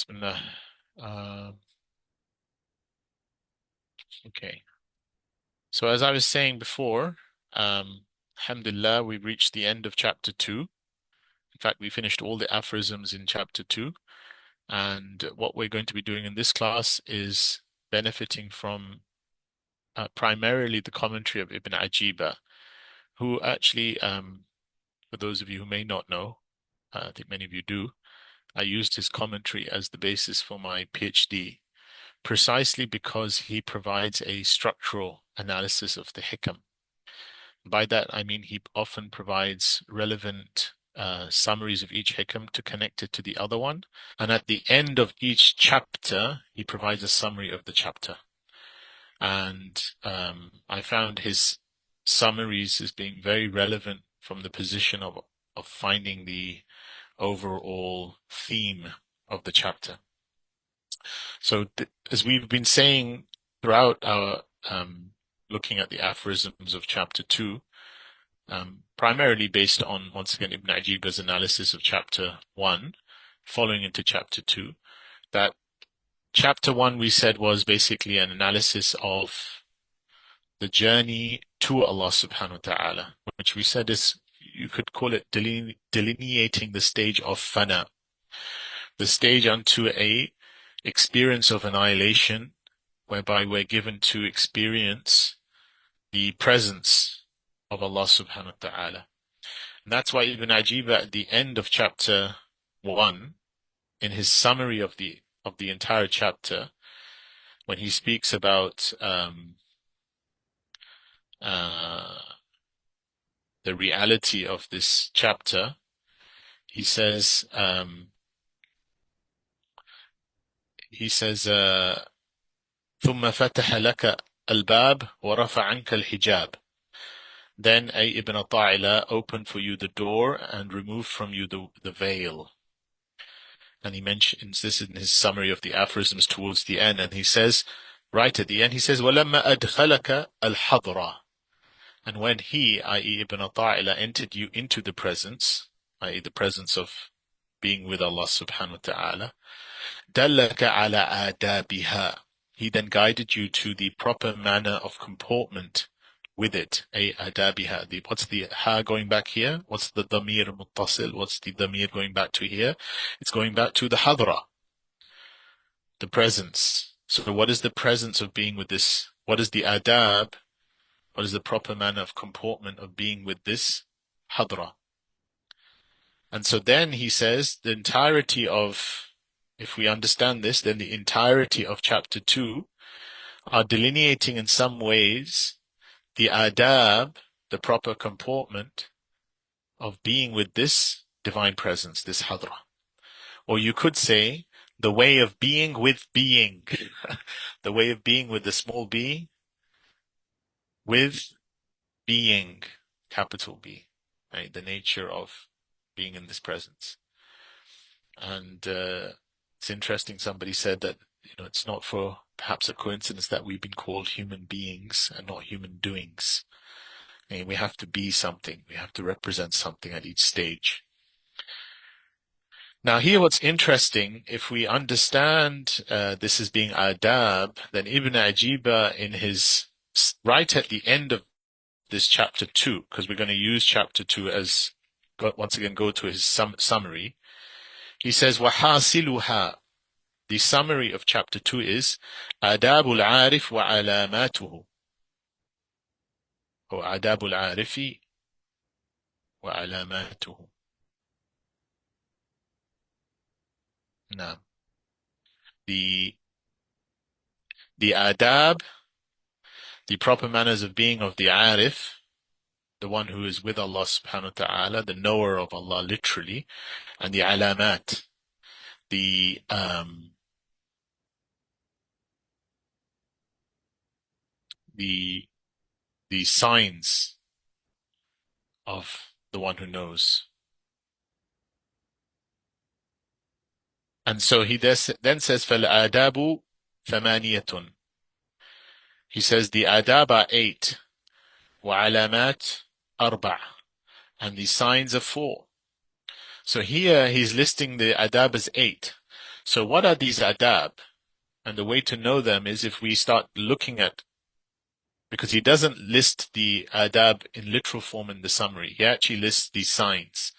Bismillah. Okay. So as I was saying before, alhamdulillah, we reached the end of chapter 2. In fact, we finished all the aphorisms in chapter 2. And what we're going to be doing in this class is benefiting from primarily the commentary of Ibn Ajiba, who actually, for those of you who may not know, I think many of you do, I used his commentary as the basis for my PhD, precisely because he provides a structural analysis of the hikam. By that, I mean he often provides relevant summaries of each hikam to connect it to the other one. And at the end of each chapter, he provides a summary of the chapter. And I found his summaries as being very relevant from the position of finding the overall theme of the chapter. So as we've been saying throughout our looking at the aphorisms of chapter 2, primarily based on, once again, Ibn Ajiba's analysis of chapter 1, following into chapter 2, that chapter 1 we said was basically an analysis of the journey to Allah subhanahu wa ta'ala, which we said is, you could call it delineating the stage of fana, the stage unto a experience of annihilation, whereby we're given to experience the presence of Allah subhanahu wa ta'ala. And that's why Ibn Ajiba at the end of chapter 1, in his summary of the entire chapter, when he speaks about the reality of this chapter, he says ثم فتح لك الباب ورفع عنك الحجاب. Then Ibn Ata'ila opened for you the door and removed from you the veil. And he mentions this in his summary of the aphorisms towards the end. And he says, right at the end, he says, وَلَمَّا أَدْخَلَكَ الْحَضْرَةِ. And when he, i.e. Ibn Ata'ila, entered you into the presence, i.e. the presence of being with Allah subhanahu wa ta'ala, دَلَّكَ عَلَى آدَابِهَا. He then guided you to the proper manner of comportment with it. adabiha. What's the ha going back here? What's the damir muttasil? What's the damir going back to here? It's going back to the hadra, the presence. So what is the presence of being with this? What is the adab? What is the proper manner of comportment of being with this hadra? And so then he says the entirety of, if we understand this, then the entirety of chapter 2 are delineating in some ways the adab, the proper comportment of being with this divine presence, this hadra. Or you could say the way of being with being, the way of being with the small b, with being, capital B, right? The nature of being in this presence. And it's interesting, somebody said that, it's not for perhaps a coincidence that we've been called human beings and not human doings. And we have to be something. We have to represent something at each stage. Now here what's interesting, if we understand this as being adab, then Ibn Ajiba in his, right at the end of this chapter 2, because we're going to use chapter 2 as, once again, go to his summary. He says, وَحَاصِلُهَا. The summary of chapter 2 is آداب العارف وعلاماته. Or آداب العارف وعلاماته. Now, the adab, the proper manners of being of the arif, the one who is with Allah subhanahu wa ta'ala, the knower of Allah literally, and the alamat, the signs of the one who knows. And so he then says, فَالْآدَابُ ثَمَانِيَةٌ. He says the adab are 8, وَعَلَامَاتْ أَرْبَعٌ, and the signs are 4. So here he's listing the adab as 8. So what are these adab? And the way to know them is if we start looking at, because he doesn't list the adab in literal form in the summary. He actually lists these signs.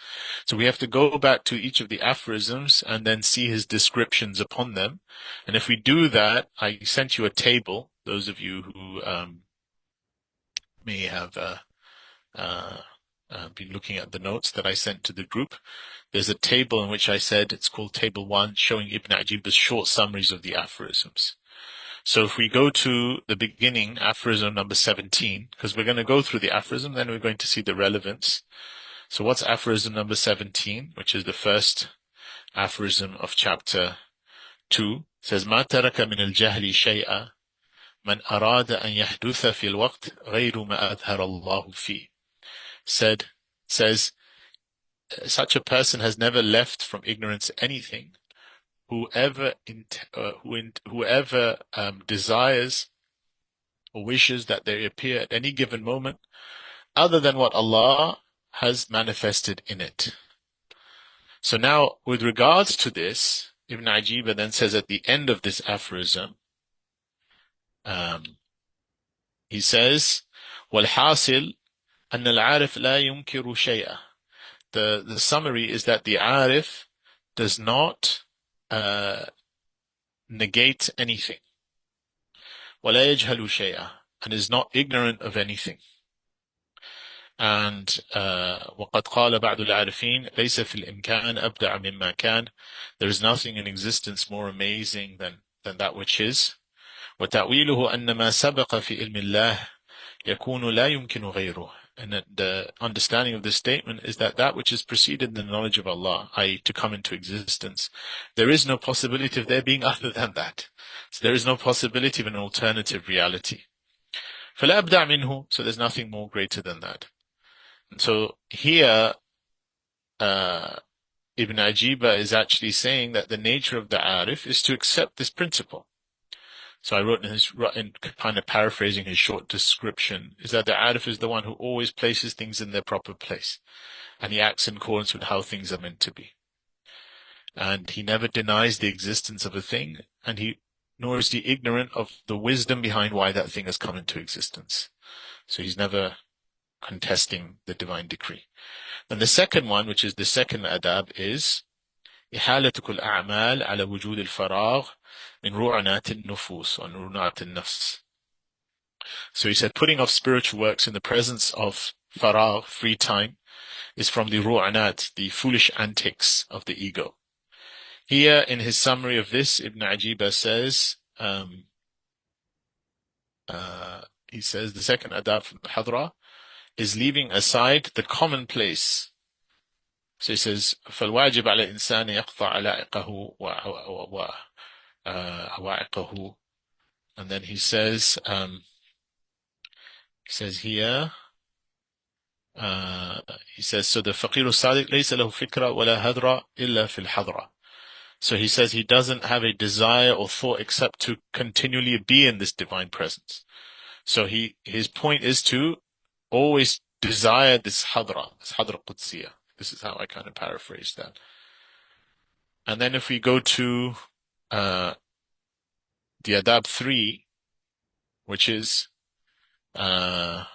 So we have to go back to each of the aphorisms and then see his descriptions upon them. And if we do that, I sent you a table, those of you who may have uh, been looking at the notes that I sent to the group. There's a table in which I said it's called Table 1, showing Ibn Ajib's short summaries of the aphorisms. So if we go to the beginning, aphorism number 17, because we're going to go through the aphorism, then we're going to see the relevance. So what's aphorism number 17, which is the first aphorism of chapter 2? It says, ما ترك من الجهل شيئا من أراد أن يحدث في الوقت غير ما أظهر الله فيه. Says, such a person has never left from ignorance anything. Whoever desires or wishes that they appear at any given moment other than what Allah has manifested in it. So now, with regards to this, Ibn Ajib then says at the end of this aphorism, he says, وَالْحَاصِلْ أَنَّ الْعَارِفْ لَا يُنْكِرُ شَيْئًا. The summary is that the Arif does not negate anything. وَلَا يَجْهَلُ شَيْئًا, and is not ignorant of anything. And وَقَدْ قَالَ بَعْضُ الْعَارِفِينَ لَيْسَ فِي الْإِمْكَانِ أَبْدَعَ مِمَّا كَانَ. There is nothing in existence more amazing than that which is. وَتَأْوِيلُهُ أَنَّ مَا سَبَقَ فِي إِلْمِ اللَّهِ يَكُونُ لَا يُمْكِنُ غَيْرُهُ. And that the understanding of this statement is that which is preceded in the knowledge of Allah, i.e. to come into existence, there is no possibility of there being other than that. So there is no possibility of an alternative reality. فَلَا أَبْدَعْ مِنْهُ. So there's nothing more greater than that. And so here, Ibn Ajiba is actually saying that the nature of the Arif is to accept this principle. So I wrote in kind of paraphrasing his short description, is that the Arif is the one who always places things in their proper place. And he acts in accordance with how things are meant to be. And he never denies the existence of a thing, and nor is he ignorant of the wisdom behind why that thing has come into existence. So he's never contesting the divine decree. And the second one, which is the second adab, is إحالة كل أعمال على وجود الفراغ من رعنات النفوس or رعنات النفس. So he said, putting off spiritual works in the presence of faragh, free time, is from the ru'anat, the foolish antics of the ego. Here, in his summary of this, Ibn Ajiba says, he says the second adab from the Hadra is leaving aside the commonplace. So he says, فَالْوَاجِبْ عَلَى الْإِنسَانِ يَقْطَعَ عَلَائِقَهُ وَعَوَائِقَهُ. And then he says here, he says, so the فَقِيرُ الصَّادِقِ لَيْسَ لَهُ فِكْرَ وَلَا هَدْرَ إِلَّا فِي الْحَضْرَةِ. So he says he doesn't have a desire or thought except to continually be in this divine presence. So his point is to always desire this hadra Qudsiyah. This is how I kind of paraphrase that. And then if we go to the adab 3, which is ما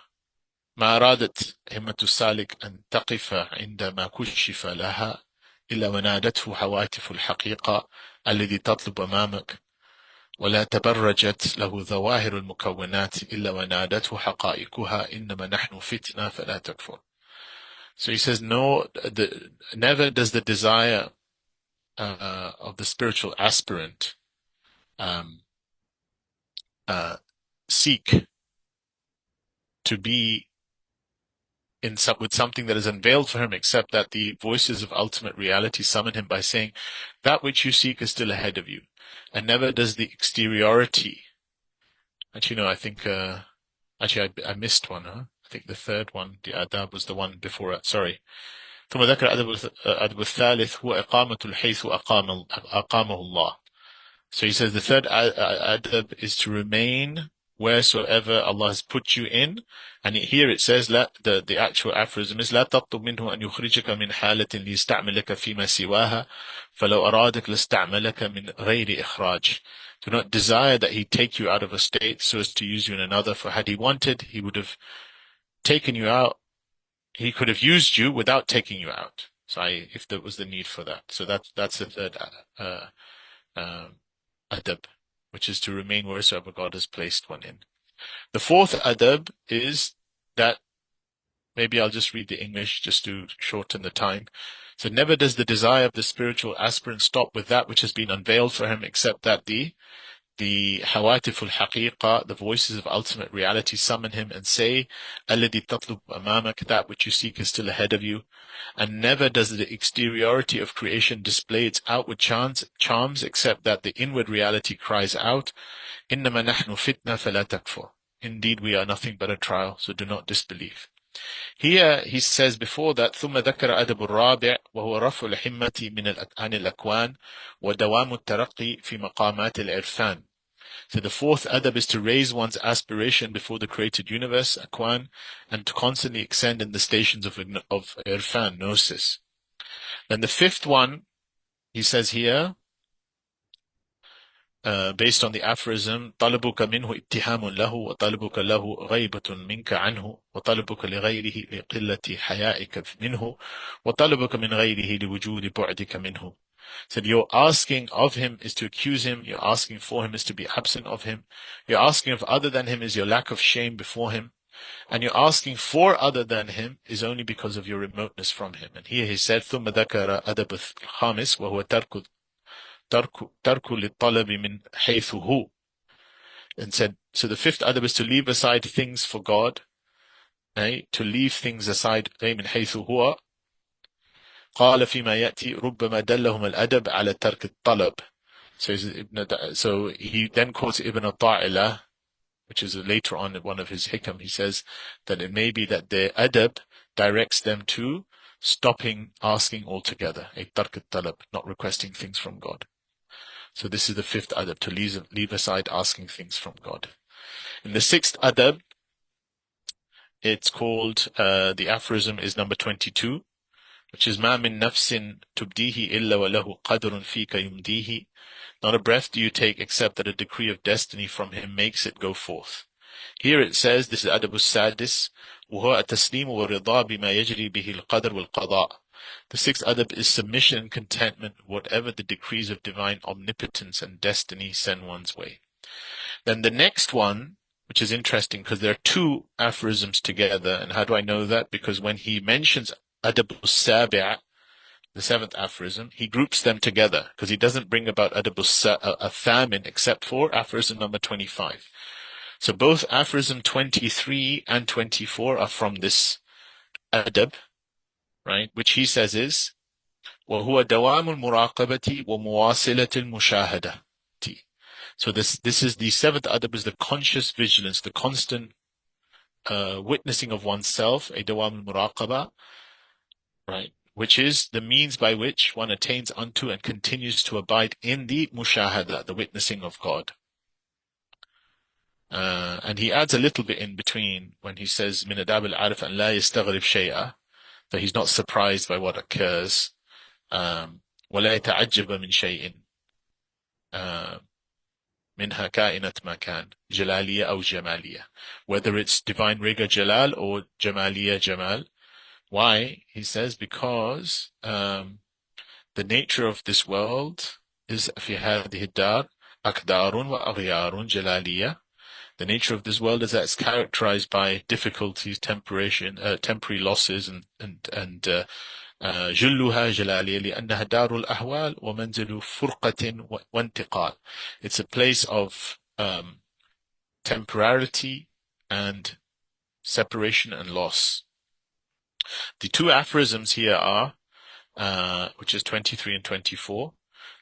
أرادت همة السالك أن تقف عندما كشف لها إلا ونادته حواتف الحقيقة الذي تطلب أمامك ولا تبرجت له ظواهر المكونات إلا ونادته حقائقها إنما نحن فتنة فلا تكفر. So he says, never does the desire of the spiritual aspirant seek to be with something that is unveiled for him, except that the voices of ultimate reality summon him by saying, that which you seek is still ahead of you. And never does the exteriority. Actually, no, I think, I missed one, huh? I think the third one, the adab, was the one before it. Sorry. ثم ذكر الأدب الثالث هو إقامة الحيث أقامه الله. So he says the third adab is to remain wheresoever Allah has put you in. And here it says, the actual aphorism is, لا تطلب منه أن يخرجك من حالة ليستعملك فيما سواها فلو أرادك لاستعملك من غير إخراج. Do not desire that he take you out of a state so as to use you in another, for had he wanted, he would have taken you out. He could have used you without taking you out. So if there was the need for that. So that's the third adab, which is to remain wheresoever God has placed one in. The fourth adab is that, maybe I'll just read the English just to shorten the time. So never does the desire of the spiritual aspirant stop with that which has been unveiled for him, except that the hawatif al-haqiqa, the voices of ultimate reality, summon him and say, alladhi tatlub amamak, that which you seek is still ahead of you. And never does the exteriority of creation display its outward charms, except that the inward reality cries out, إنما نحن فتنة فلا تكفر. Indeed, we are nothing but a trial, so do not disbelieve. Here he says before that, ثم ذكر أدب الرابع وهو رفع الحمة عن الأكوان ودوام الترقي في مقامات العرفان. So the fourth adab is to raise one's aspiration before the created universe, akwan, and to constantly ascend in the stations of irfan, gnosis. Then the fifth one, he says here, based on the aphorism, طلبك منه اتهام له وطلبك له غيبة منك عنه وطلبك لغيره لقلة حيائك منه وطلبك من غيره لوجود بعدك منه. So your asking of him is to accuse him, your asking for him is to be absent of him, your asking of other than him is your lack of shame before him, and your asking for other than him is only because of your remoteness from him. And here he said, ثم ذكر أدب الخامس وهو ترك للطلب من حيث هو, and said, so the fifth adab is to leave aside things for God, to leave things aside من حيث هو. قال فيما يأتي ربما دلهم الأدب على ترك الطلب. So he then quotes Ibn Ta'ilah, which is later on one of his hikam. He says that it may be that the adab directs them to stopping asking altogether, a tark al-talab, not requesting things from God. So this is the fifth adab, to leave aside asking things from God. In the sixth adab, it's called, the aphorism is number 22, which is ما من نفس تبديه إلا وله قدر فيك يمديه. Not a breath do you take except that a decree of destiny from him makes it go forth. Here it says, this is أدب السادس, وهو التسليم والرضا بما يجري به القدر والقضاء. The sixth adab is submission and contentment, whatever the decrees of divine omnipotence and destiny send one's way. Then the next one, which is interesting because there are two aphorisms together. And how do I know that? Because when he mentions adab al-sabi', the seventh aphorism, he groups them together because he doesn't bring about adab al-thamin except for aphorism number 25. So both aphorism 23 and 24 are from this adab, right? Which he says is, وَهُوَ دَوَامُ الْمُرَاقَبَةِ وَمُوَاصِلَةِ الْمُشَاهَدَةِ. So this is the seventh adab, is the conscious vigilance, the constant witnessing of oneself, a dawam al-muraqabah, right? Which is the means by which one attains unto and continues to abide in the mushahada, the witnessing of God. And he adds a little bit in between when he says, مِنْ أَدَابِ الْعَارِفِ أَنْ لَا يَسْتَغْرِبْ شَيْئًا, that he's not surprised by what occurs. وَلَا يَتَعَجَّبَ مِنْ شَيْءٍ منها كائنة ما كان جلالية أو جمالية, whether it's divine rigor jalal or jamaliya jamal. Why? He says because the nature of this world is في هذه الدار أقدار وأغيار جلالية. The nature of this world is that it's characterized by difficulties, temporary losses, and جلها جلالية لأنها دار الأهوال ومنزل فرقة وانتقال. It's a place of temporality and separation and loss. The two aphorisms here are, which is 23 and 24,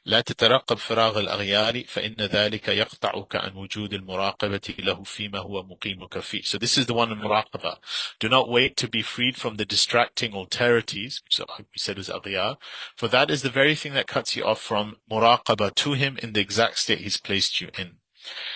لا تترقب فراغ الأغيار فإن ذلك يقطعك عن وجود المراقبة له فيما هو مقيمك فيه. So this is the one in muraqabah. Do not wait to be freed from the distracting alterities, which we said was aghyar, for that is the very thing that cuts you off from muraqabah to him in the exact state he's placed you in.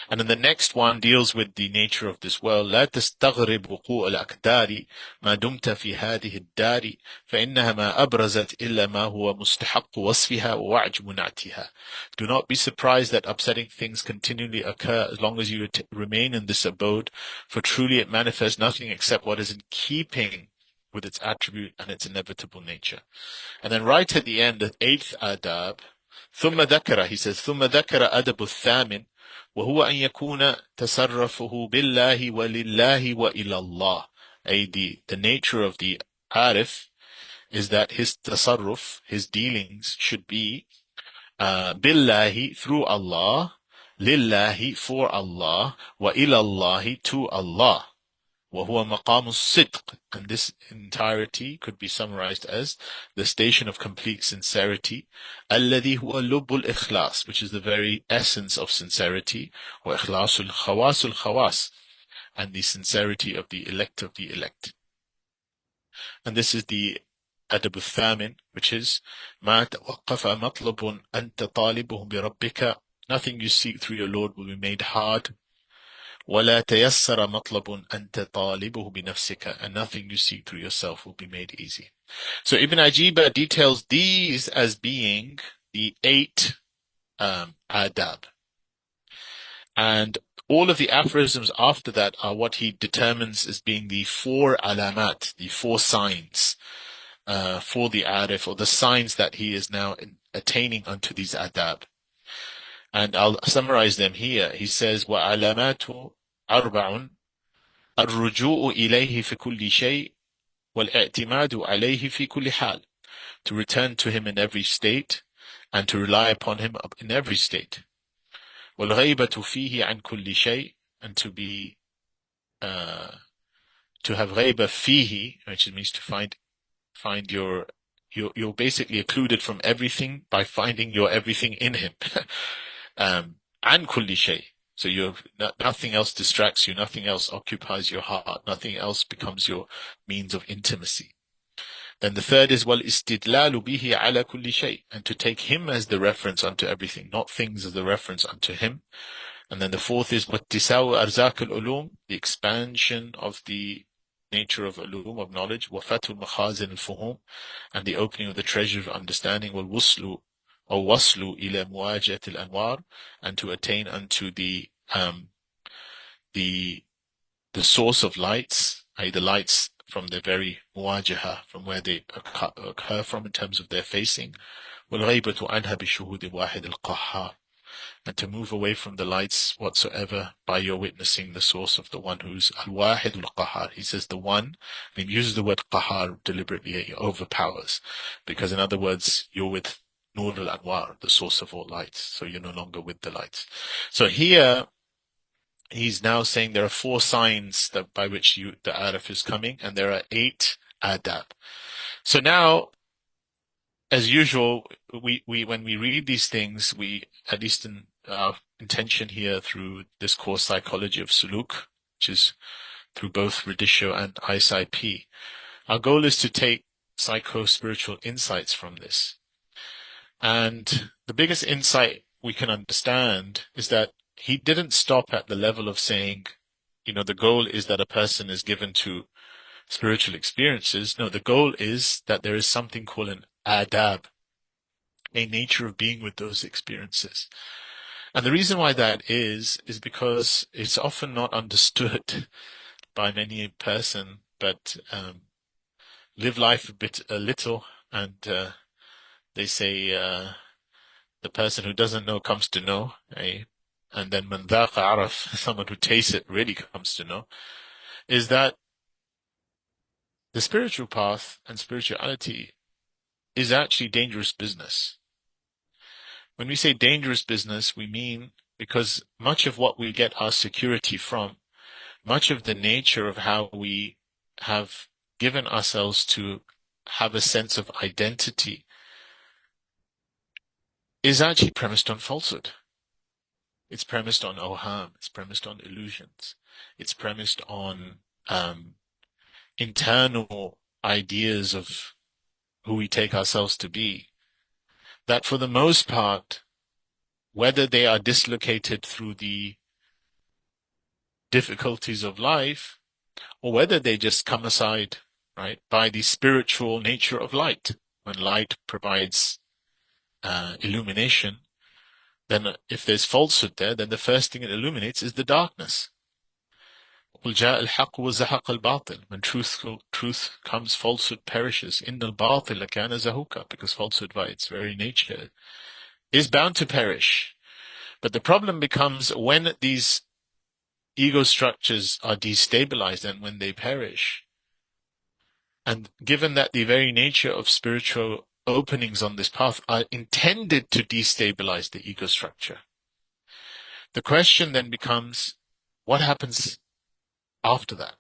And then the next one deals with the nature of this world. لا تستغرب وقوع الأقدار ما دمت في هذه الدار فإنها ما أبرزت إلا ما هو مستحق وصفها ووعج نعتها. Do not be surprised that upsetting things continually occur as long as you remain in this abode, for truly it manifests nothing except what is in keeping with its attribute and its inevitable nature. And then right at the end, the eighth adab, ثم ذكر, he says, ثم ذكر أدب الثامن وهو أن يكون تصرفه بالله ولله وإلى الله. The nature of the arif is that his tasarruf, his dealings, should be billahi, through Allah, lillahi, for Allah, wa ilallahi, to Allah. وهو مقام الصدق, and this entirety could be summarized as the station of complete sincerity, الذي هو لب الإخلاص, which is the very essence of sincerity, وإخلاص الخواص الخواص, and the sincerity of the elect. And this is the أدب الثامن, which is ما توقف مطلب أنت طالبه بربك, nothing you seek through your Lord will be made hard. ولا تيسر مطلب أنت طالبه بنفسك, and nothing you seek through yourself will be made easy. So Ibn Ajiba details these as being the 8 adab. And all of the aphorisms after that are what he determines as being the 4 alamat, the 4 signs for the arif, or the signs that he is now attaining unto these adab. And I'll summarize them here. He says, وَعَلَامَاتُ أربع الرجوع إليه في كل شيء والاعتماد عليه في كل حال, to return to him in every state and to rely upon him in every state. والغيبة فيه عن كل شيء, and to have غيبة فيه, which means to find you're basically occluded from everything by finding your everything in him. عن كل شيء. So nothing else distracts you, nothing else occupies your heart, nothing else becomes your means of intimacy. Then the third is وَالْإِسْتِدْلَالُ بِهِ عَلَى كُلِّ شَيْءٍ, and to take him as the reference unto everything, not things as the reference unto him. And then the fourth is وَاتِّسَاءُ أَرْزَاقِ الْعُلُومِ, the expansion of the nature of ulum, of knowledge, وَفَتْحُ الْمَخَازِنِ الْفُهُومِ, and the opening of the treasure of understanding, وَالْوُصْلُ أو وصل إلى مواجهة الأنوار, and to attain unto the source of lights, i.e. the lights from the very muwajaha, from where they occur from in terms of their facing, والغيبة عنها بشهود واحد القهار, and to move away from the lights whatsoever by your witnessing the source of the one who's al-wahid al-qahar. He says the one, and he uses the word qahar deliberately, he overpowers, because in other words, you're with Nur al-Anwar, the source of all lights, so you're no longer with the lights. So here, he's now saying there are 4 signs that by which the arif is coming, and there are 8 adab. So now, as usual, we when we read these things, we, at least in our intention here through this course, Psychology of Sulūk, which is through both Radisho and ISIP, our goal is to take psycho-spiritual insights from this. And the biggest insight we can understand is that he didn't stop at the level of saying, the goal is that a person is given to spiritual experiences. No, the goal is that there is something called an adab, a nature of being with those experiences. And the reason why that is because it's often not understood by many a person, but live life a little, and they say the person who doesn't know comes to know, eh? And then man dhaqa araf, someone who tastes it really comes to know, is that the spiritual path and spirituality is actually dangerous business. When we say dangerous business, we mean because much of what we get our security from, much of the nature of how we have given ourselves to have a sense of identity is actually premised on falsehood. It's premised on oham, it's premised on illusions, it's premised on internal ideas of who we take ourselves to be, that for the most part, whether they are dislocated through the difficulties of life, or whether they just come aside, right, by the spiritual nature of light. When light provides illumination, then if there's falsehood there, then the first thing it illuminates is the darkness. قُلْ جَاءَ الْحَقُّ وَزَهَقَ الْبَاطِلُ. When truth comes, falsehood perishes. إِنَّ الْبَاطِلَ كَانَ زَهُوقًا. Because falsehood by its very nature is bound to perish. But the problem becomes when these ego structures are destabilized and when they perish. And given that the very nature of spiritual openings on this path are intended to destabilize the ego structure, the question then becomes, what happens after that?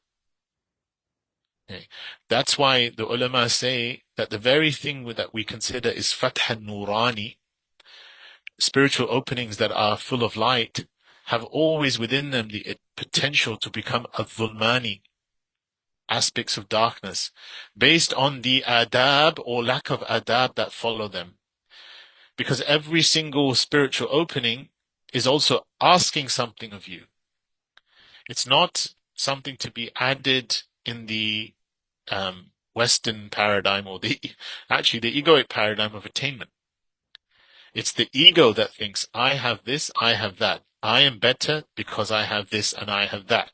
Okay. That's why the ulama say that the very thing that we consider is fath al-nurani, spiritual openings that are full of light, have always within them the potential to become al-dhulmani, aspects of darkness, based on the adab or lack of adab that follow them. Because every single spiritual opening is also asking something of you. It's not something to be added in the Western paradigm or actually the egoic paradigm of attainment. It's the ego that thinks, I have this, I have that. I am better because I have this and I have that.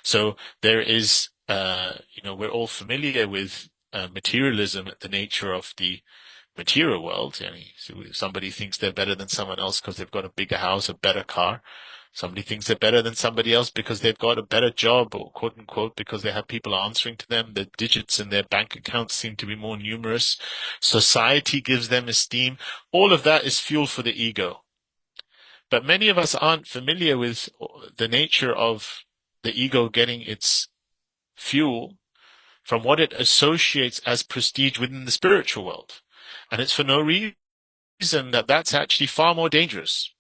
So there is, we're all familiar with materialism, the nature of the material world. So somebody thinks they're better than someone else because they've got a bigger house, a better car. Somebody thinks they're better than somebody else because they've got a better job, or quote unquote, because they have people answering to them. The digits in their bank accounts seem to be more numerous. Society gives them esteem. All of that is fuel for the ego. But many of us aren't familiar with the nature of the ego getting its fuel from what it associates as prestige within the spiritual world. And it's for no reason that that's actually far more dangerous.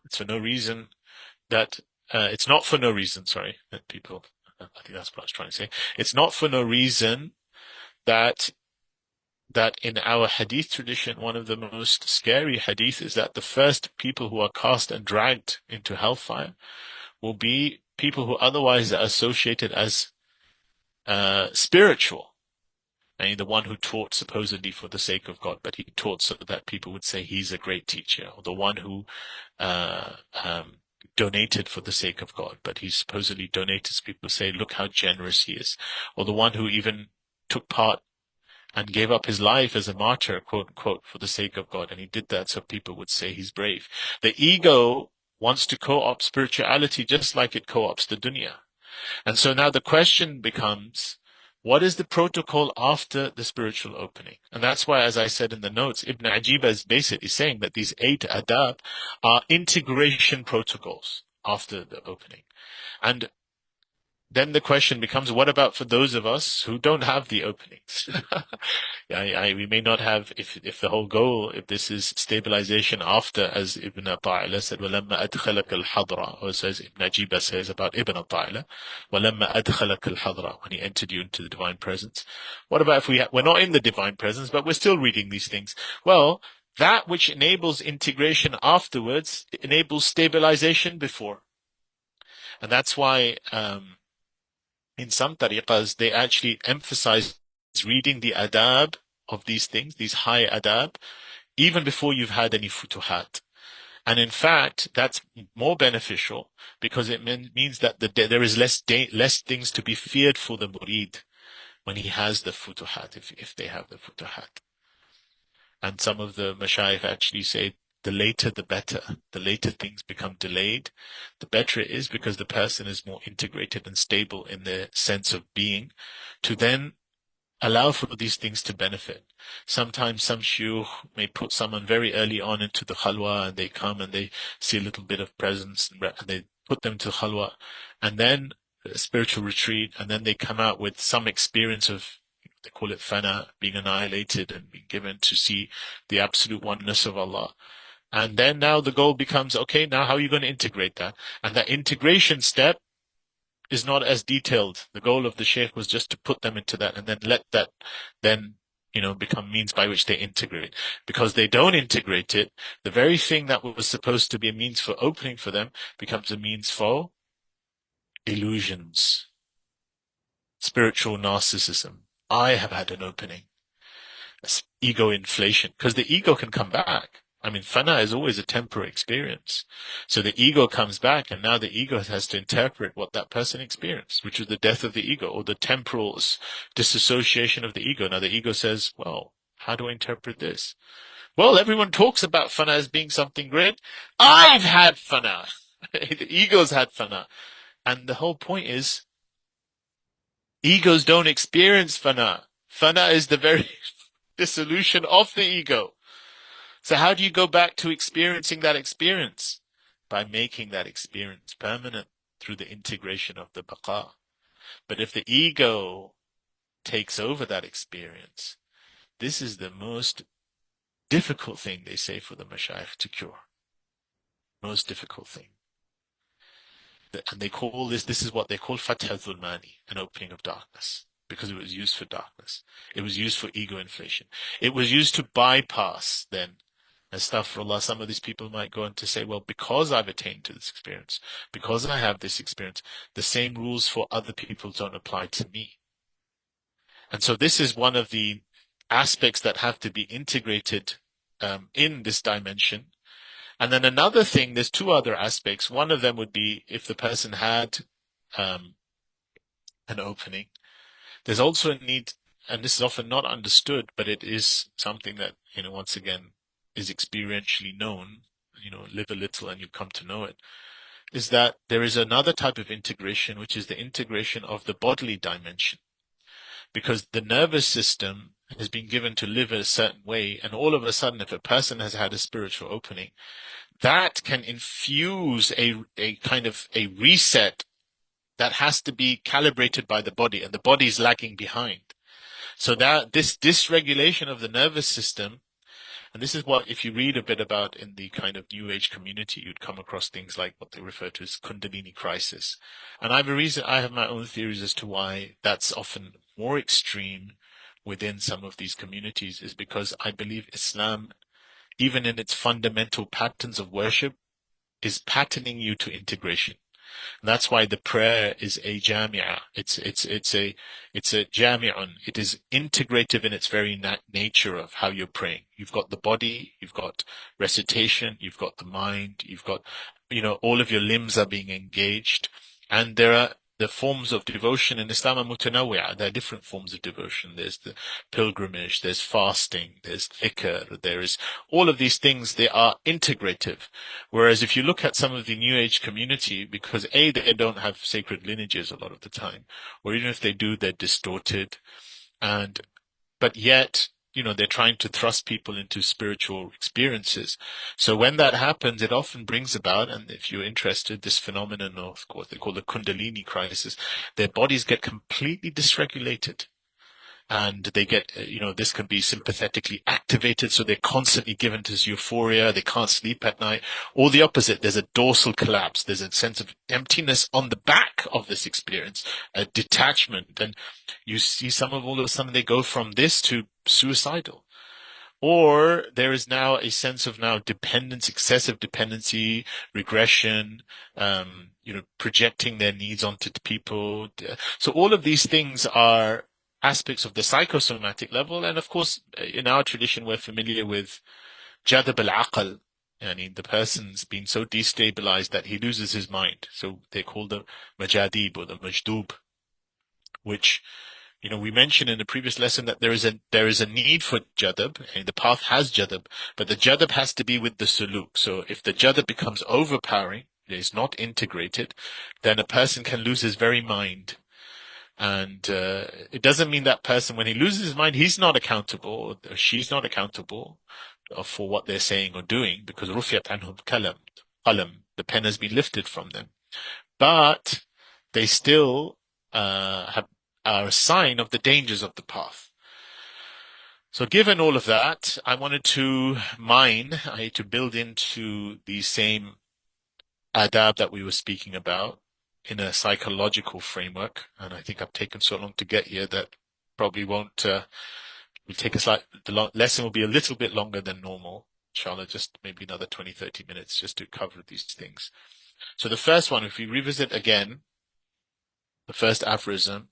It's for no reason that it's not for no reason, sorry, that people, I think that's what I was trying to say. It's not for no reason that in our hadith tradition, one of the most scary hadith is that the first people who are cast and dragged into hellfire will be people who otherwise are associated as spiritual. And the one who taught supposedly for the sake of God, but he taught so that people would say he's a great teacher, or the one who donated for the sake of God, but he supposedly donated so people say, look how generous he is, or the one who even took part and gave up his life as a martyr, quote unquote, for the sake of God, and he did that so people would say he's brave. The ego wants to co-opt spirituality just like it co-opts the dunya. And so now the question becomes, what is the protocol after the spiritual opening? And that's why, as I said in the notes, Ibn Ajiba is basically saying that these 8 adab are integration protocols after the opening. And then the question becomes, what about for those of us who don't have the openings? We may not have, if the whole goal, if this is stabilization after, as Ibn Ata'ila said, وَلَمَّا أَدْخَلَكَ الْحَضْرَةِ, or says, Ibn Ajiba says about Ibn Ata'ila, وَلَمَّا أَدْخَلَكَ الْحَضْرَةِ, when he entered you into the divine presence. What about if we're not in the divine presence, but we're still reading these things? Well, that which enables integration afterwards enables stabilization before. And that's why, in some tariqas, they actually emphasize reading the adab of these things, these high adab, even before you've had any futuhat. And in fact, that's more beneficial because it means that there is less things to be feared for the murid when he has the futuhat, if they have the futuhat. And some of the mashayikh actually say, the later the better. The later things become delayed, the better it is, because the person is more integrated and stable in their sense of being, to then allow for these things to benefit. Sometimes some shuyukh may put someone very early on into the khalwa, and they come and they see a little bit of presence, and they put them to khalwa, and then a spiritual retreat, and then they come out with some experience of, they call it fana, being annihilated and being given to see the absolute oneness of Allah. And then now the goal becomes, okay, now how are you going to integrate that? And that integration step is not as detailed. The goal of the sheikh was just to put them into that and then let that then, become means by which they integrate. Because they don't integrate it, the very thing that was supposed to be a means for opening for them becomes a means for illusions, spiritual narcissism. I have had an opening. Ego inflation, because the ego can come back. I mean, fana is always a temporary experience. So the ego comes back, and now the ego has to interpret what that person experienced, which was the death of the ego, or the temporal disassociation of the ego. Now the ego says, well, how do I interpret this? Well, everyone talks about fana as being something great. I've had fana. The ego's had fana. And the whole point is, egos don't experience fana. Fana is the very dissolution of the ego. So how do you go back to experiencing that experience? By making that experience permanent through the integration of the baqa. But if the ego takes over that experience, this is the most difficult thing, they say, for the mashayikh to cure. Most difficult thing. And they call this is what they call Fath al-Dhulmani, an opening of darkness, because it was used for darkness. It was used for ego inflation. It was used to bypass then, astaghfirullah, some of these people might go on to say, well, because I've attained to this experience, because I have this experience, the same rules for other people don't apply to me. And so this is one of the aspects that have to be integrated in this dimension. And then another thing, there's two other aspects. One of them would be if the person had an opening. There's also a need, and this is often not understood, but it is something that, once again, is experientially known. Live a little and you come to know it, is that there is another type of integration, which is the integration of the bodily dimension. Because the nervous system has been given to live a certain way, and all of a sudden, if a person has had a spiritual opening, that can infuse a kind of a reset that has to be calibrated by the body, and the body is lagging behind. So that this dysregulation of the nervous system, and this is what, if you read a bit about in the kind of New Age community, you'd come across things like what they refer to as Kundalini crisis. And I have my own theories as to why that's often more extreme within some of these communities, is because I believe Islam, even in its fundamental patterns of worship, is patterning you to integration. And that's why the prayer is a jami'ah. It's a jami'un. It is integrative in its very nature of how you're praying. You've got the body, you've got recitation, you've got the mind, you've got, all of your limbs are being engaged. And there are the forms of devotion in Islam are mutanawwi'ah. There are different forms of devotion. There's the pilgrimage, there's fasting, there's dhikr, there is all of these things. They are integrative. Whereas if you look at some of the New Age community, because they don't have sacred lineages a lot of the time, or even if they do, they're distorted, but yet, they're trying to thrust people into spiritual experiences. So when that happens, it often brings about, and if you're interested, this phenomenon of what they call the Kundalini crisis, their bodies get completely dysregulated. And they get, this can be sympathetically activated, so they're constantly given to this euphoria, they can't sleep at night. Or the opposite, there's a dorsal collapse, there's a sense of emptiness on the back of this experience, a detachment, and you see all of a sudden they go from this to suicidal. Or there is now a sense of dependence, excessive dependency, regression, projecting their needs onto people. So all of these things are aspects of the psychosomatic level. And of course, in our tradition, we're familiar with jadab al-aql. The person's been so destabilized that he loses his mind. So they call the majadib or the majdub, which, we mentioned in the previous lesson that there is a need for jadab, and the path has jadab, but the jadab has to be with the suluk. So if the jadab becomes overpowering, it is not integrated, then a person can lose his very mind. And it doesn't mean that person, when he loses his mind, he's not accountable, or she's not accountable for what they're saying or doing, because rufiyat anhum qalam, the pen has been lifted from them. But they still are a sign of the dangers of the path. So given all of that, I wanted to build into the same adab that we were speaking about in a psychological framework. And I think I've taken so long to get here that probably will take the lesson will be a little bit longer than normal. Inshallah, just maybe another 20, 30 minutes just to cover these things. So the first one, if we revisit again, the first aphorism,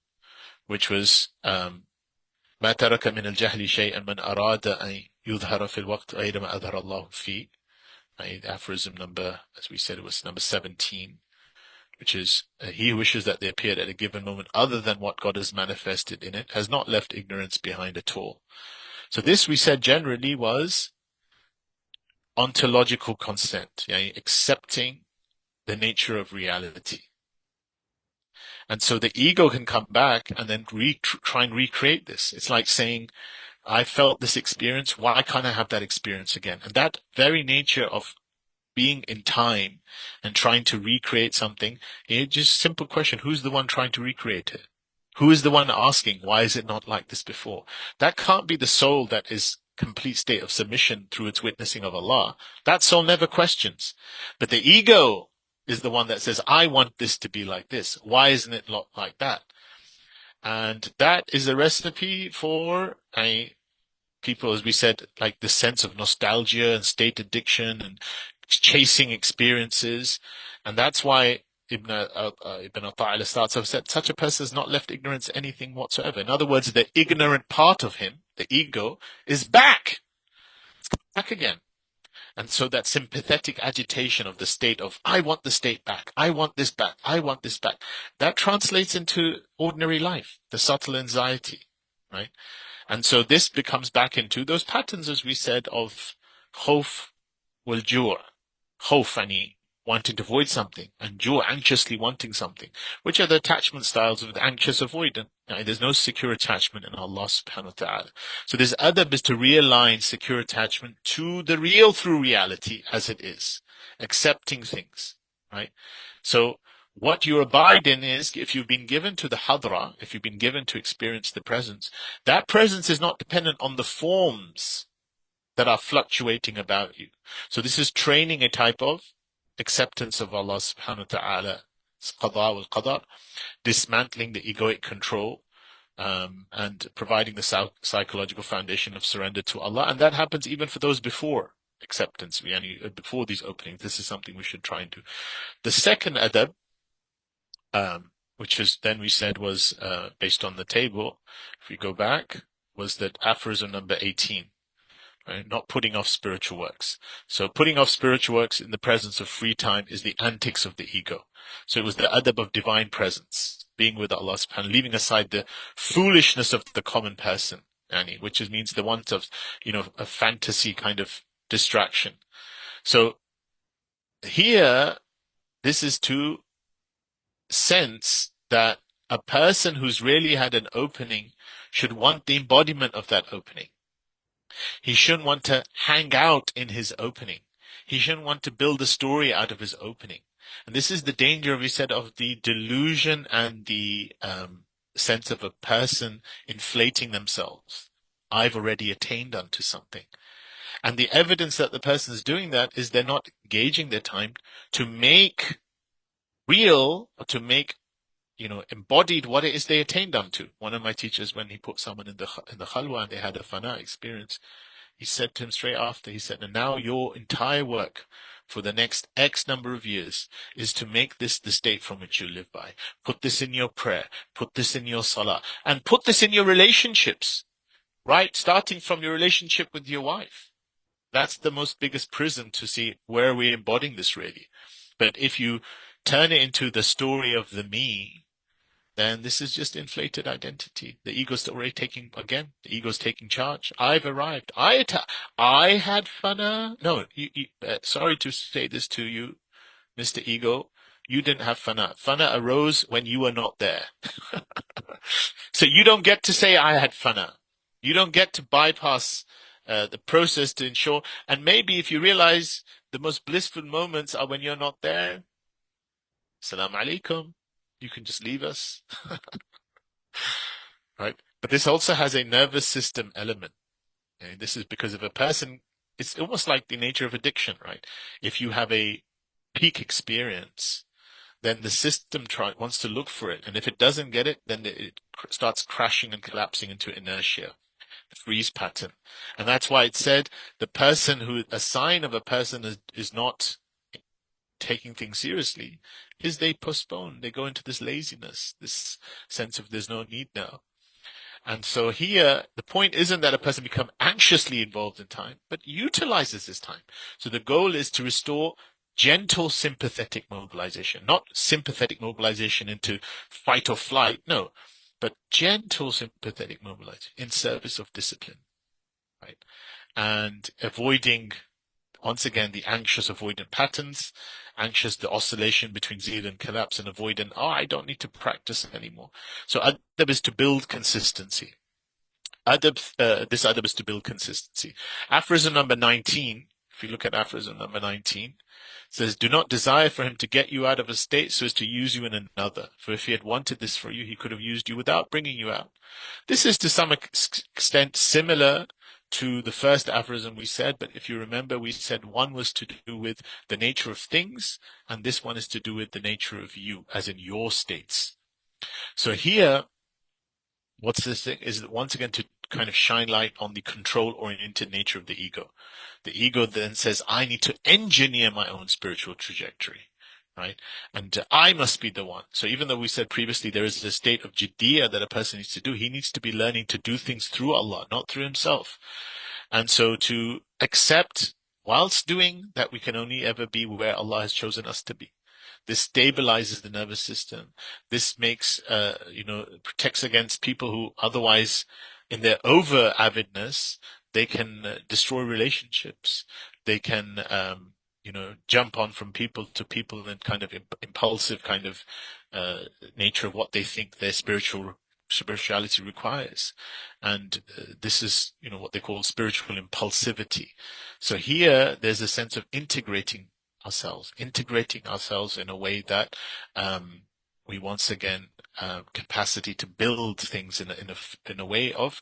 which was ما ترك من الجهل شيئا من أراد أن يظهر في الوقت غير ما أظهر الله فيه. Aphorism number, as we said, it was number 17, which is he who wishes that they appeared at a given moment other than what God has manifested in it has not left ignorance behind at all. So this, we said, generally was ontological consent, accepting the nature of reality. And so the ego can come back and then try and recreate this. It's like saying, I felt this experience, why can't I have that experience again? And that very nature of being in time and trying to recreate something, just simple question, who's the one trying to recreate it? Who is the one asking, why is it not like this before? That can't be the soul that is complete state of submission through its witnessing of Allah. That soul never questions. But the ego is the one that says, I want this to be like this. Why isn't it not like that? And that is a recipe for people, as we said, like the sense of nostalgia and state addiction and chasing experiences. And that's why Ibn Ata'illah starts off said, such a person has not left ignorance anything whatsoever. In other words, the ignorant part of him, the ego, is back. It's back again. And so that sympathetic agitation of the state of, I want the state back, I want this back, I want this back, that translates into ordinary life, the subtle anxiety, right? And so this becomes back into those patterns, as we said, of khawf wal ju', khawf, wanting to avoid something, and ju', anxiously wanting something, which are the attachment styles of the anxious avoidant. There's no secure attachment in Allah subhanahu wa ta'ala. So this adab is to realign secure attachment to the real through reality as it is, accepting things, right? So what you abide in is, if you've been given to the hadra, if you've been given to experience the presence, that presence is not dependent on the forms that are fluctuating about you. So this is training a type of acceptance of Allah subhanahu wa ta'ala's qada wal qadar, dismantling the egoic control, and providing the psychological foundation of surrender to Allah. And that happens even for those before acceptance, before these openings. This is something we should try and do. The second adab, which is then we said was based on the table, if we go back, was that aphorism number 18. Right? Not putting off spiritual works. So putting off spiritual works in the presence of free time is the antics of the ego. So it was the adab of divine presence, being with Allah subhanahu wa ta'ala, leaving aside the foolishness of the common person, which means the want of, a fantasy kind of distraction. So here, this is to sense that a person who's really had an opening should want the embodiment of that opening. He shouldn't want to hang out in his opening. He shouldn't want to build a story out of his opening. And this is the danger, we said, of the delusion and the sense of a person inflating themselves. I've already attained unto something. And the evidence that the person is doing that is they're not engaging their time to make real, or to make embodied what it is they attained unto. One of my teachers, when he put someone in the khalwa and they had a fana experience, he said to him straight after, he said, and now your entire work for the next X number of years is to make this the state from which you live by. Put this in your prayer, put this in your salah, and put this in your relationships, right? Starting from your relationship with your wife. That's the most biggest prism to see where we're embodying this really. But if you turn it into the story of the me, then this is just inflated identity. The ego's already taking charge. I've arrived. I had fana. No, sorry to say this to you, Mr. Ego. You didn't have fana. Fana arose when you were not there. So you don't get to say I had fana. You don't get to bypass the process to ensure. And maybe if you realize the most blissful moments are when you're not there, Assalamu alaikum. You can just leave us. Right? But this also has a nervous system element. And this is because if a person, it's almost like the nature of addiction, right? If you have a peak experience, then the system wants to look for it. And if it doesn't get it, then it starts crashing and collapsing into inertia, the freeze pattern. And that's why it said a sign of a person is not taking things seriously is they postpone, they go into this laziness, this sense of there's no need now. And so here, the point isn't that a person become anxiously involved in time, but utilizes this time. So the goal is to restore gentle sympathetic mobilization, not sympathetic mobilization into fight or flight, no, but gentle sympathetic mobilization in service of discipline, right? And avoiding, once again, the anxious avoidant patterns, anxious, the oscillation between zeal and collapse, and avoidant, oh, I don't need to practice anymore. So adab is to build consistency. This adab is to build consistency. Aphorism number 19, if you look at aphorism number 19, says, do not desire for him to get you out of a state so as to use you in another. For if he had wanted this for you, he could have used you without bringing you out. This is to some extent similar to the first aphorism we said, but if you remember, we said one was to do with the nature of things, and this one is to do with the nature of you, as in your states. So here, what's this thing? Is once again to kind of shine light on the control-oriented nature of the ego. The ego then says, I need to engineer my own spiritual trajectory, right? And I must be the one. So even though we said previously there is a state of jiddiyah that a person needs to do, he needs to be learning to do things through Allah, not through himself. And so to accept, whilst doing, that we can only ever be where Allah has chosen us to be. This stabilizes the nervous system. This makes, protects against people who otherwise, in their over avidness, they can destroy relationships. They can, jump on from people to people in kind of impulsive kind of nature of what they think their spirituality requires. And this is, what they call spiritual impulsivity. So here, there's a sense of integrating ourselves in a way that we once again capacity to build things in a way of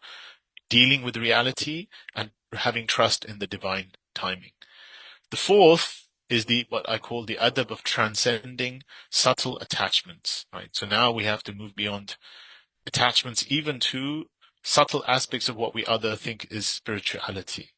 dealing with reality and having trust in the divine timing. The fourth is what I call the adab of transcending subtle attachments, right? So now we have to move beyond attachments even to subtle aspects of what we other think is spirituality.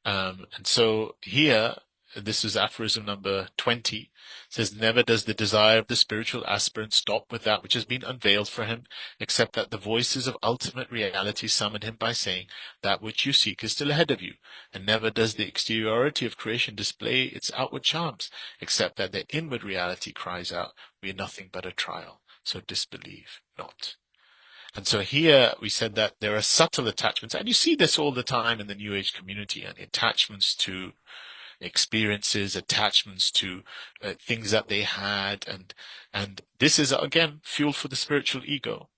And so here, this is aphorism number 20, says, never does the desire of the spiritual aspirant stop with that which has been unveiled for him, except that the voices of ultimate reality summon him by saying, that which you seek is still ahead of you. And never does the exteriority of creation display its outward charms, except that the inward reality cries out, we are nothing but a trial, so disbelieve not. And so here we said that there are subtle attachments, and you see this all the time in the New Age community, and attachments to experiences, attachments to things that they had, and this is again fuel for the spiritual ego,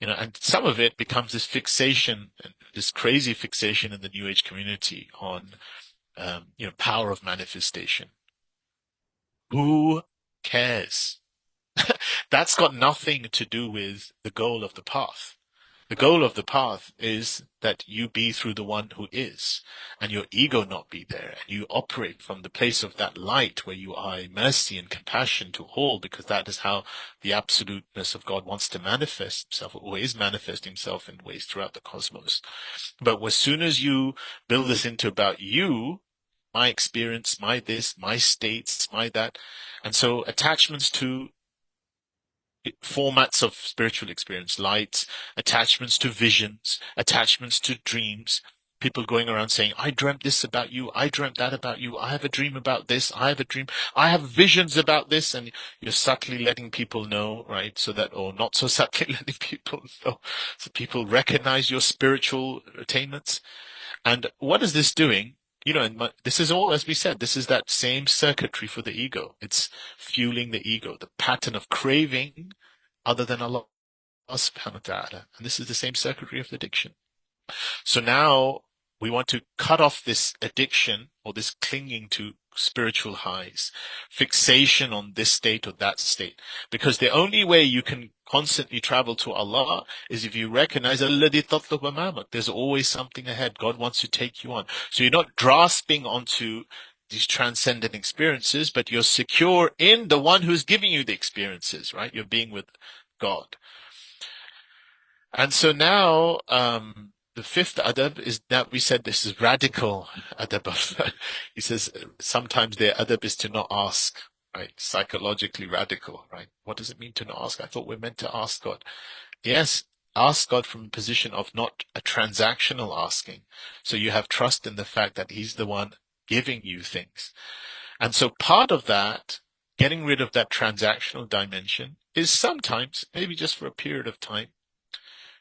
and some of it becomes this fixation, this crazy fixation in the New Age community on power of manifestation. Who cares? That's got nothing to do with the goal of the path. The goal of the path is that you be through the one who is, and your ego not be there, and you operate from the place of that light where you are mercy and compassion to all, because that is how the absoluteness of God wants to manifest himself, or is manifesting himself in ways throughout the cosmos. But as soon as you build this into about you, my experience, my this, my states, my that, and so attachments to formats of spiritual experience, lights, attachments to visions, attachments to dreams, people going around saying, I dreamt this about you, I dreamt that about you, I have a dream about this, I have a dream, I have visions about this, and you're subtly letting people know, right, so that, or not so subtly letting people know, so people recognize your spiritual attainments. And what is this doing? This is all, as we said, this is that same circuitry for the ego. It's fueling the ego, the pattern of craving other than Allah subhanahu wa ta'ala. And this is the same circuitry of addiction. So now we want to cut off this addiction or this clinging to spiritual highs, fixation on this state or that state. Because the only way you can constantly travel to Allah is if you recognize alladhi tatlub amamak. There's always something ahead. God wants to take you on. So you're not grasping onto these transcendent experiences, but you're secure in the one who's giving you the experiences, right? You're being with God. And so now, the fifth adab is that we said this is radical adab. He says sometimes the adab is to not ask right? Psychologically radical, right? What does it mean to not ask? I thought we're meant to ask God. Yes, ask God from a position of not a transactional asking. So you have trust in the fact that He's the one giving you things. And so part of that, getting rid of that transactional dimension, is sometimes, maybe just for a period of time,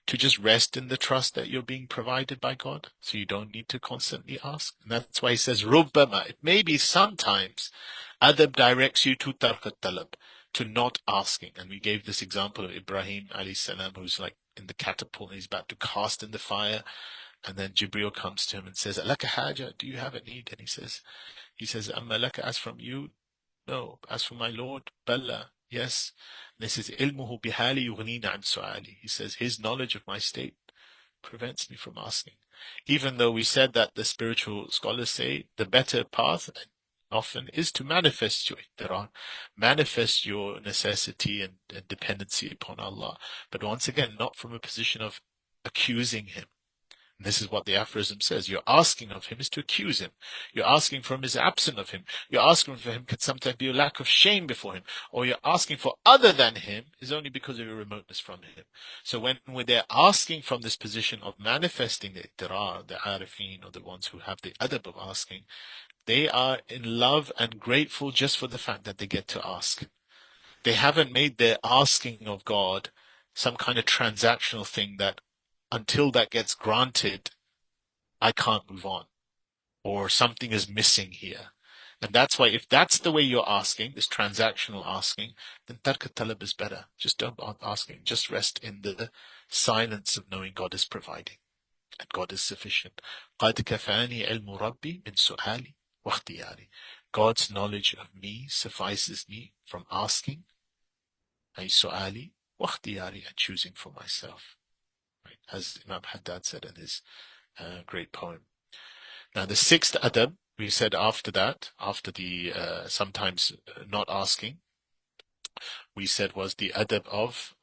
to just rest in the trust that you're being provided by God, so you don't need to constantly ask. And that's why he says, Rubbama. It may be sometimes adab directs you to tark talab, to not asking. And we gave this example of Ibrahim alayhi salam, who's like in the catapult and he's about to cast in the fire. And then Jibril comes to him and says, Alaka haja, do you have a need? And he says, Amma laka, as from you, no. As for my Lord, Bala, yes. This is ilmuhu bihali yughnina an su'ali. He says his knowledge of my state prevents me from asking. Even though we said that the spiritual scholars say the better path often is to manifest your iqtiran, manifest your necessity and dependency upon Allah. But once again, not from a position of accusing Him. And this is what the aphorism says. You're asking of him is to accuse him. You're asking for him is absent of him. You're asking for him can sometimes be a lack of shame before him. Or you're asking for other than him is only because of your remoteness from him. So when they're asking from this position of manifesting the ittirar, the arifin, or the ones who have the adab of asking, they are in love and grateful just for the fact that they get to ask. They haven't made their asking of God some kind of transactional thing that until that gets granted, I can't move on, or something is missing here. And that's why if that's the way you're asking, this transactional asking, then tark talab is better. Just don't bother asking. Just rest in the silence of knowing God is providing and God is sufficient. قَدْ كَفَانِي عِلْمُ رَبِّي مِنْ سُؤَالِي وَاخْتِيَارِي. God's knowledge of me suffices me from asking, أي سؤالي واختياري, and choosing for myself. Right? As Imam Haddad said in his great poem. Now the sixth adab, we said after that, after the sometimes not asking, we said was the adab of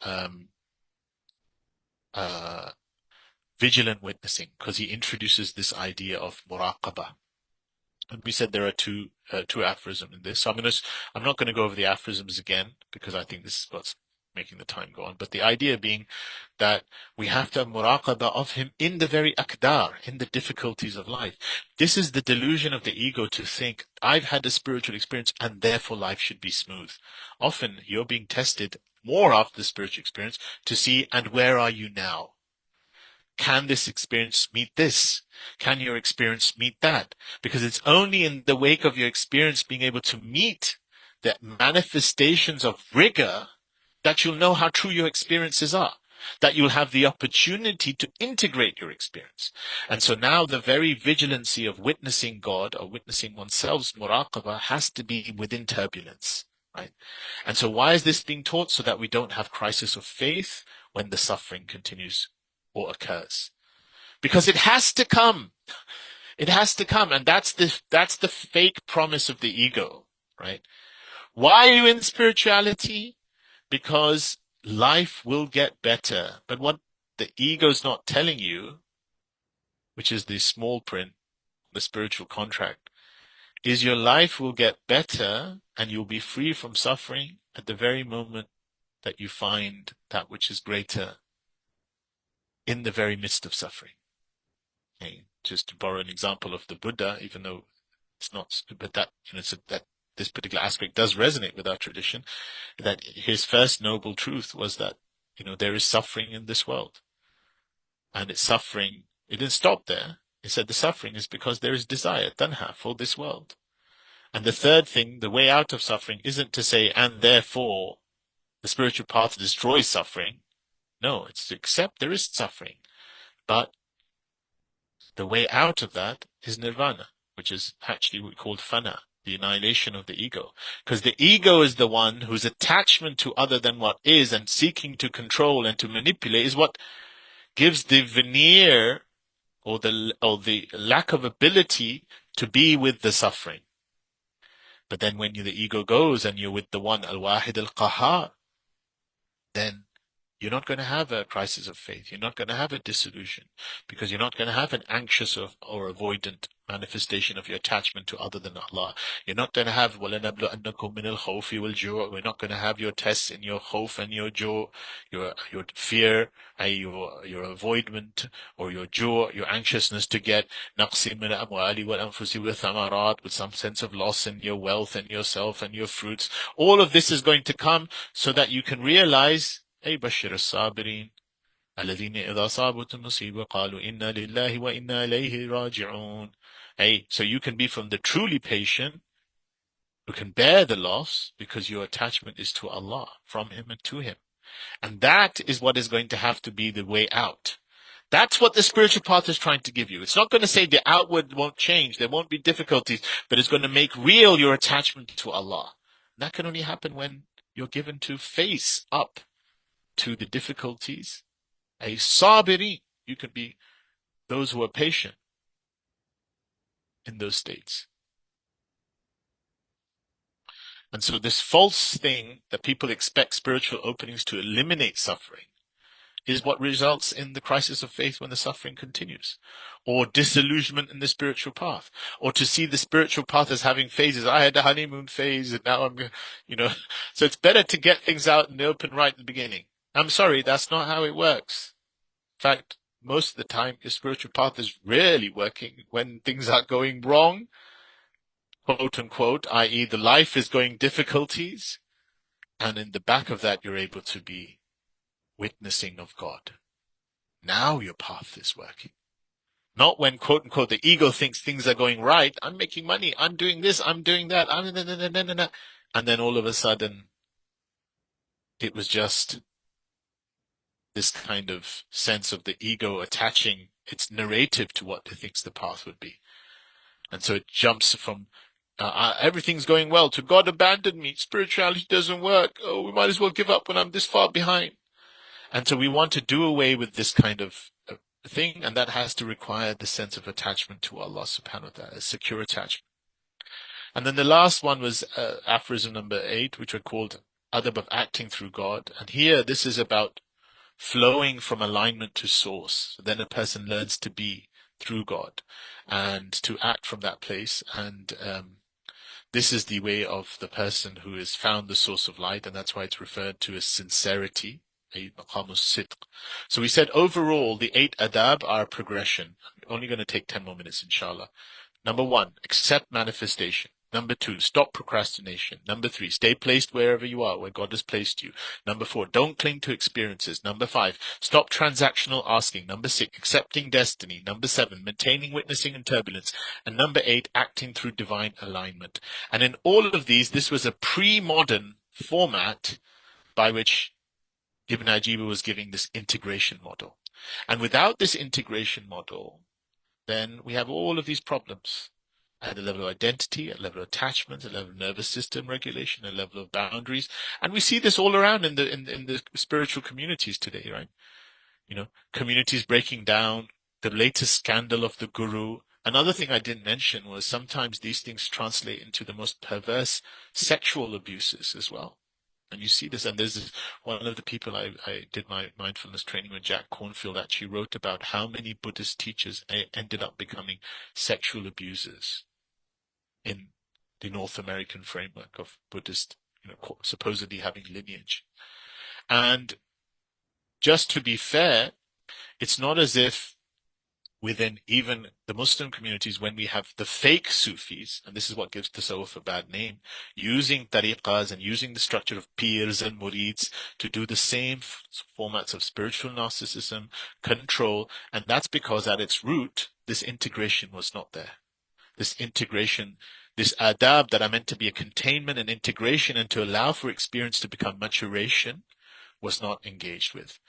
vigilant witnessing, because he introduces this idea of muraqabah. And we said there are two aphorisms in this. So I'm not going to go over the aphorisms again, because I think this is what's making the time go on. But the idea being that we have to have muraqabah of him in the very akdar, in the difficulties of life. This is the delusion of the ego to think, I've had a spiritual experience and therefore life should be smooth. Often you're being tested more after the spiritual experience to see, and where are you now? Can this experience meet this? Can your experience meet that? Because it's only in the wake of your experience being able to meet the manifestations of rigor that you'll know how true your experiences are, that you'll have the opportunity to integrate your experience. And so now the very vigilancy of witnessing God or witnessing oneself's muraqabah has to be within turbulence, right? And so why is this being taught? So that we don't have crisis of faith when the suffering continues or occurs. Because it has to come. It has to come. And that's the fake promise of the ego, right? Why are you in spirituality? Because life will get better. But what the ego's not telling you, which is the small print, the spiritual contract, is your life will get better and you'll be free from suffering at the very moment that you find that which is greater in the very midst of suffering. Okay. Just to borrow an example of the Buddha, even though it's not, but that, so that this particular aspect does resonate with our tradition, that his first noble truth was that, there is suffering in this world. And it's suffering, it didn't stop there. He said the suffering is because there is desire, tanha, for this world. And the third thing, the way out of suffering, isn't to say, and therefore the spiritual path destroys suffering. No, it's to accept there is suffering. But the way out of that is nirvana, which is actually what we call fana, the annihilation of the ego. Because the ego is the one whose attachment to other than what is and seeking to control and to manipulate is what gives the veneer or the lack of ability to be with the suffering. But then when the ego goes and you're with the one, al-wahid al-qahar, then you're not going to have a crisis of faith. You're not going to have a disillusion, because you're not going to have an anxious or avoidant manifestation of your attachment to other than Allah. You're not going to have وَلَنَبْلُوَنَّكُم مِّنَ الْخَوْفِ وَالْجُوعِ. We're not going to have your tests in your khawf and your ju', your fear, your avoidment, or your ju', your anxiousness to get نَقْصٍ مِّنَ الْأَمْوَالِ وَالْأَنفُسِ وَالثَّمَرَاتِ, with some sense of loss in your wealth and yourself and your fruits. All of this is going to come so that you can realize أي بشر الصابرين الذين إذا أصابتهم مصيبة قالوا إنا لله وإنا إليه راجعون. Hey, so you can be from the truly patient who can bear the loss because your attachment is to Allah, from Him and to Him. And that is what is going to have to be the way out. That's what the spiritual path is trying to give you. It's not going to say the outward won't change, there won't be difficulties, but it's going to make real your attachment to Allah. And that can only happen when you're given to face up to the difficulties. A sabiri, you can be those who are patient in those states. And so this false thing that people expect spiritual openings to eliminate suffering is what results in the crisis of faith when the suffering continues, or disillusionment in the spiritual path, or to see the spiritual path as having phases. I had a honeymoon phase and now I'm. So it's better to get things out in the open right at the beginning. I'm sorry, that's not how it works. In fact, most of the time, your spiritual path is really working when things are going wrong, quote unquote, i.e. the life is going difficulties, and in the back of that, you're able to be witnessing of God. Now your path is working. Not when, quote unquote, the ego thinks things are going right. I'm making money. I'm doing this. I'm doing that. And then all of a sudden, it was just this kind of sense of the ego attaching its narrative to what it thinks the path would be. And so it jumps from everything's going well to God abandoned me. Spirituality doesn't work. Oh, we might as well give up when I'm this far behind. And so we want to do away with this kind of thing, and that has to require the sense of attachment to Allah subhanahu wa ta'ala, a secure attachment. And then the last one was aphorism number 8, which are called adab of acting through God. And here, this is about flowing from alignment to source. So then a person learns to be through God and to act from that place. And this is the way of the person who has found the source of light, and that's why it's referred to as sincerity. So we said overall the 8 adab are a progression. Only going to take 10 more minutes, inshallah. Number 1, accept manifestation. Number 2, stop procrastination. Number 3, stay placed wherever you are, where God has placed you. Number 4, don't cling to experiences. Number 5, stop transactional asking. Number 6, accepting destiny. Number 7, maintaining witnessing and turbulence. And number 8, acting through divine alignment. And in all of these, this was a pre-modern format by which Ibn Ajiba was giving this integration model. And without this integration model, then we have all of these problems at the level of identity, at the level of attachment, at the level of nervous system regulation, at the level of boundaries. And we see this all around in the spiritual communities today, right? Communities breaking down, the latest scandal of the guru. Another thing I didn't mention was sometimes these things translate into the most perverse sexual abuses as well. And you see this, and there's this, one of the people I did my mindfulness training with, Jack Cornfield, actually wrote about how many Buddhist teachers ended up becoming sexual abusers in the North American framework of Buddhist, supposedly having lineage. And just to be fair, it's not as if within even the Muslim communities, when we have the fake Sufis, and this is what gives tasawwuf a bad name, using tariqas and using the structure of peers and murids to do the same formats of spiritual narcissism, control, and that's because at its root, this integration was not there. This integration, this adab that are meant to be a containment and integration and to allow for experience to become maturation, was not engaged with.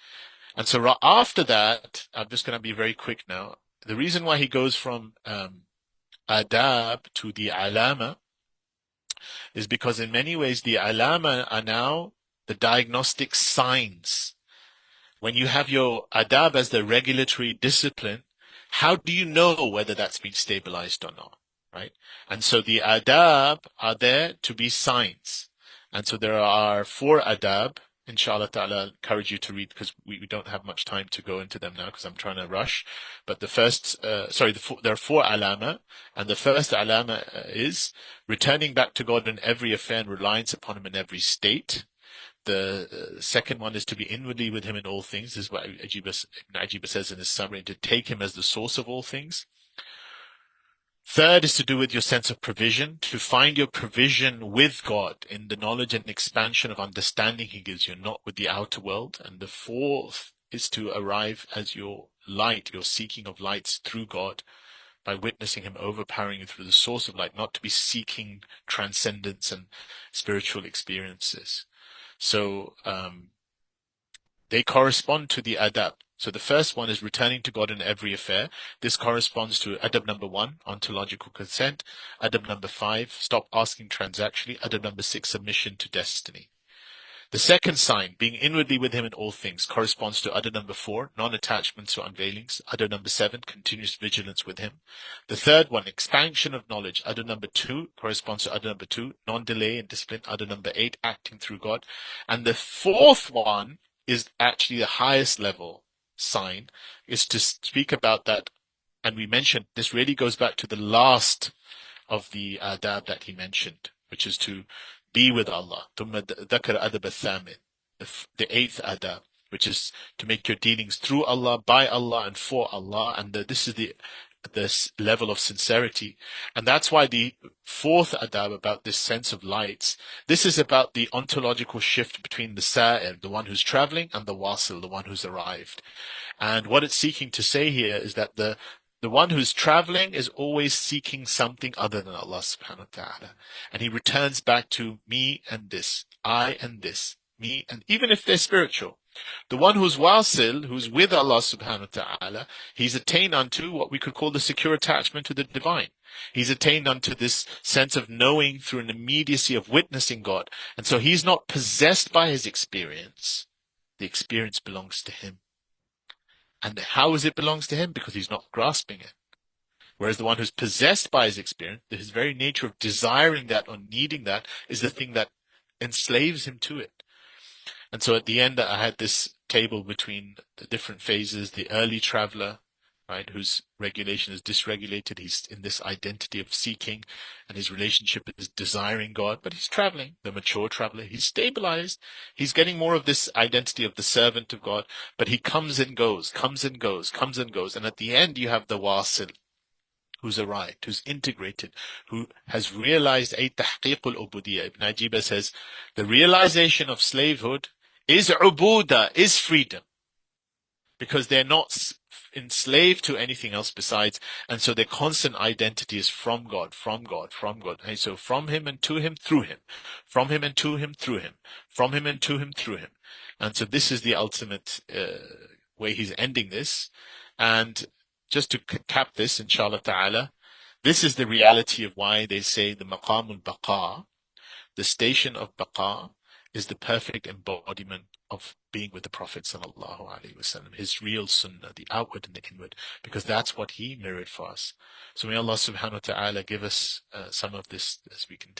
And so after that, I'm just going to be very quick now. The reason why he goes from adab to the alama is because in many ways the alama are now the diagnostic signs. When you have your adab as the regulatory discipline, how do you know whether that's been stabilized or not, right? And so the adab are there to be signs. And so there are 4 adab inshallah ta'ala, encourage you to read because we don't have much time to go into them now because I'm trying to rush. But the first, there are four alama, and the first alama is returning back to God in every affair and reliance upon Him in every state. The second one is to be inwardly with Him in all things. This is what Ibn says in his summary, to take Him as the source of all things. Third is to do with your sense of provision, to find your provision with God in the knowledge and expansion of understanding He gives you, not with the outer world. And the fourth is to arrive as your light, your seeking of lights through God, by witnessing Him overpowering you through the source of light, not to be seeking transcendence and spiritual experiences. So they correspond to the adab. So the first one is returning to God in every affair. This corresponds to adab number 1, ontological consent. Adab number 5, stop asking transactionally. Adab number 6, submission to destiny. The second sign, being inwardly with Him in all things, corresponds to adab number 4, non-attachment to unveilings. Adab number 7, continuous vigilance with Him. The third one, expansion of knowledge. Adab number 2 corresponds to adab number 2, non-delay in discipline. Adab number 8, acting through God. And the fourth one is actually the highest level sign, is to speak about that. And we mentioned this really goes back to the last of the adab that he mentioned, which is to be with Allah. ثم ذكر أدب الثامن, the eighth adab, which is to make your dealings through Allah, by Allah, and for Allah. And this is this level of sincerity. And that's why the fourth adab about this sense of lights, this is about the ontological shift between the sa'ir, the one who's traveling, and the wasil, the one who's arrived. And what it's seeking to say here is that the one who's traveling is always seeking something other than Allah subhanahu wa ta'ala. And he returns back to me and this, I and this, me, and even if they're spiritual. The one who's wasil, who's with Allah subhanahu wa ta'ala, he's attained unto what we could call the secure attachment to the divine. He's attained unto this sense of knowing through an immediacy of witnessing God. And so he's not possessed by his experience. The experience belongs to him. And how is it belongs to him? Because he's not grasping it. Whereas the one who's possessed by his experience, his very nature of desiring that or needing that, is the thing that enslaves him to it. And so at the end, I had this table between the different phases. The early traveler, right, whose regulation is dysregulated. He's in this identity of seeking, and his relationship is desiring God, but he's traveling. The mature traveler, he's stabilized. He's getting more of this identity of the servant of God, but he comes and goes, comes and goes, comes and goes. And at the end, you have the wasil, who's arrived, who's integrated, who has realized a tahqiq al-ubudiyya. Ibn Ajiba says, the realization of slavehood is ubuda, is freedom, because they're not enslaved to anything else besides, and so their constant identity is from God, from God, from God. And so from Him and to Him, through Him, from Him and to Him, through Him, from Him and to Him, through Him. And so this is the ultimate way he's ending this. And just to cap this, inshallah ta'ala, this is the reality of why they say the maqamul baqa, the station of baqa, is the perfect embodiment of being with the Prophet sallallahu alaihi wasallam, his real sunnah, the outward and the inward, because that's what he mirrored for us. So may Allah subhanahu wa ta'ala give us some of this as we can,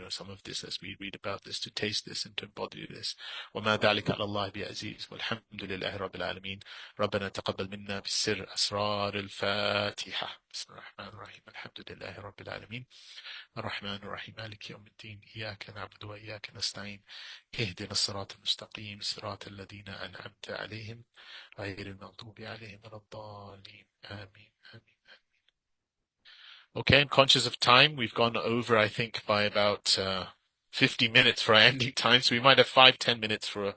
some of this as we read about this, to taste this and to embody this. وما ذلك على الله بعزيز والحمد لله رب العالمين ربنا تقبل منا بالسر أسرار الفاتحة بسم الله الرحمن الرحيم الحمد لله رب العالمين الرحمن الرحيم مالك يوم الدين إياك نعبد وإياك نستعين اهدنا الصراط المستقيم صراط الذين أنعمت عليهم غير المغضوب عليهم ولا الضالين آمين آمين. Okay, I'm conscious of time. We've gone over, I think, by about 50 minutes for our ending time, so we might have 5-10 minutes for a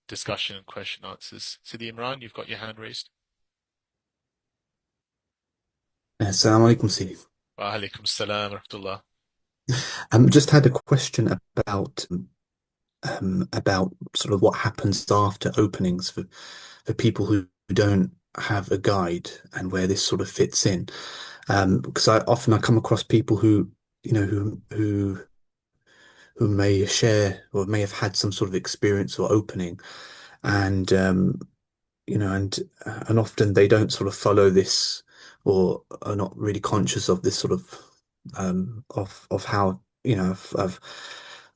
discussion and question answers. Sidi Imran, you've got your hand raised. Assalamu alaikum, Sidi. Wa alaikum salam wa rahmatullah. Just had a question about sort of what happens after openings for people who don't have a guide, and where this sort of fits in. Because I come across people who, who may share or may have had some sort of experience or opening, and and often they don't sort of follow this, or are not really conscious of this sort of how,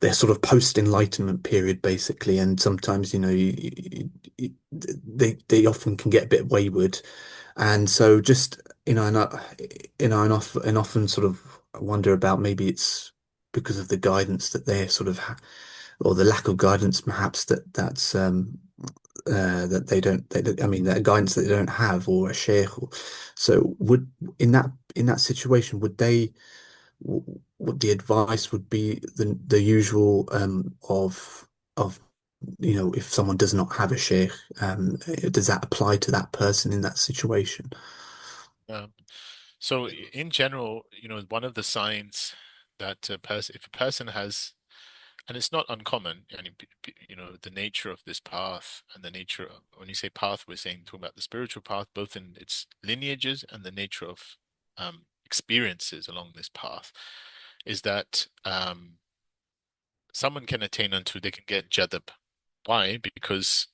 they're sort of post-enlightenment period basically, and sometimes they often can get a bit wayward, and so just and and often sort of wonder about maybe it's because of the guidance that they're sort of or the lack of guidance perhaps that I mean that guidance that they don't have or a sheikh so would in that situation would they what the advice would be the usual of if someone does not have a sheikh, does that apply to that person in that situation? Um, so in general, one of the signs that a person, if a person has, and it's not uncommon, and the nature of this path and the nature of, when you say path, we're saying talking about the spiritual path, both in its lineages and the nature of experiences along this path, is that someone can attain unto, they can get jadab. Why? Because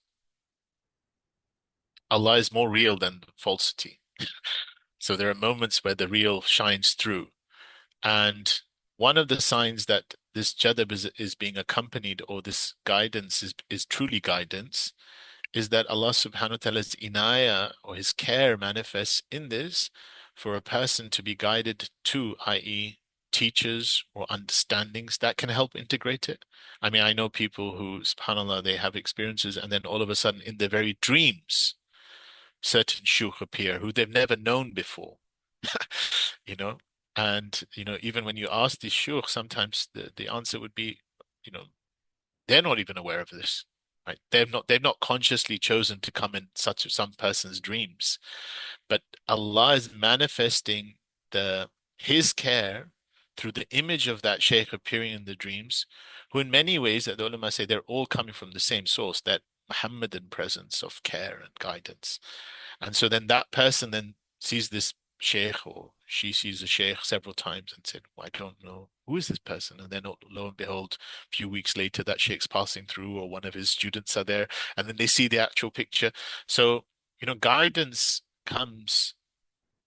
Allah is more real than falsity. So there are moments where the real shines through. And one of the signs that this jadab is being accompanied, or this guidance is truly guidance, is that Allah subhanahu wa ta'ala's inayah, or his care, manifests in this for a person to be guided to, i.e., teachers or understandings that can help integrate it. I mean, I know people who, subhanAllah, they have experiences, and then all of a sudden in their very dreams, certain shuyukh appear who they've never known before. you know, and even when you ask these shuyukh, sometimes the answer would be, you know, they're not even aware of this, right? They've not consciously chosen to come in such some person's dreams, but Allah is manifesting the his care through the image of that sheikh appearing in the dreams, who in many ways, that the ulama say, they're all coming from the same source, that Muhammadan presence of care and guidance. And so then that person then sees this sheikh, or she sees a sheikh several times and said, well, I don't know, who is this person? And then lo and behold, a few weeks later, that sheikh's passing through, or one of his students are there, and then they see the actual picture. So, guidance comes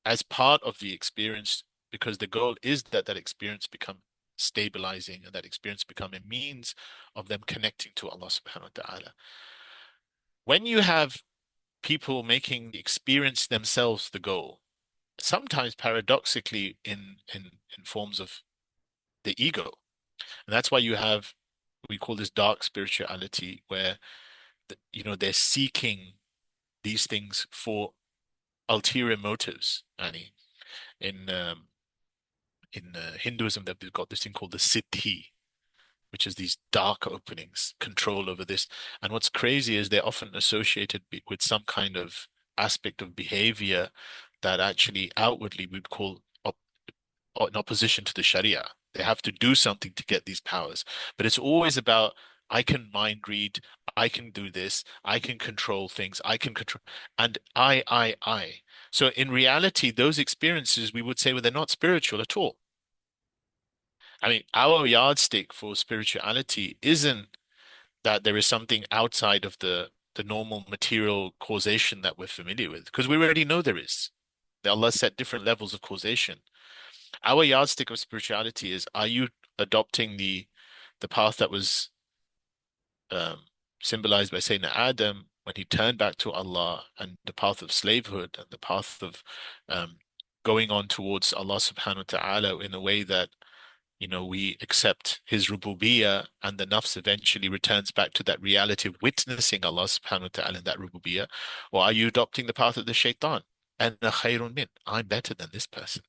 as part of the experience, because the goal is that that experience become stabilizing, and that experience become a means of them connecting to Allah subhanahu wa ta'ala. When you have people making the experience themselves the goal, sometimes paradoxically in forms of the ego. And that's why you have, we call this dark spirituality, where they're seeking these things for ulterior motives, Annie. In Hinduism, they've got this thing called the siddhi, which is these dark openings, control over this. And what's crazy is they're often associated with some kind of aspect of behavior that actually outwardly we'd call in opposition to the Sharia. They have to do something to get these powers. But it's always about, I can mind read, I can do this, I can control things, I can control, and I. So in reality, those experiences, we would say, well, they're not spiritual at all. I mean, our yardstick for spirituality isn't that there is something outside of the normal material causation that we're familiar with, because we already know there is. Allah set different levels of causation. Our yardstick of spirituality is: are you adopting the path that was um, symbolized by Sayyidina Adam when he turned back to Allah, and the path of slavehood, and the path of um, going on towards Allah subhanahu wa ta'ala in a way that we accept his rububiyyah, and the nafs eventually returns back to that reality of witnessing Allah subhanahu wa ta'ala in that rububiyyah? Or are you adopting the path of the shaitan? And khayrun min, I'm better than this person.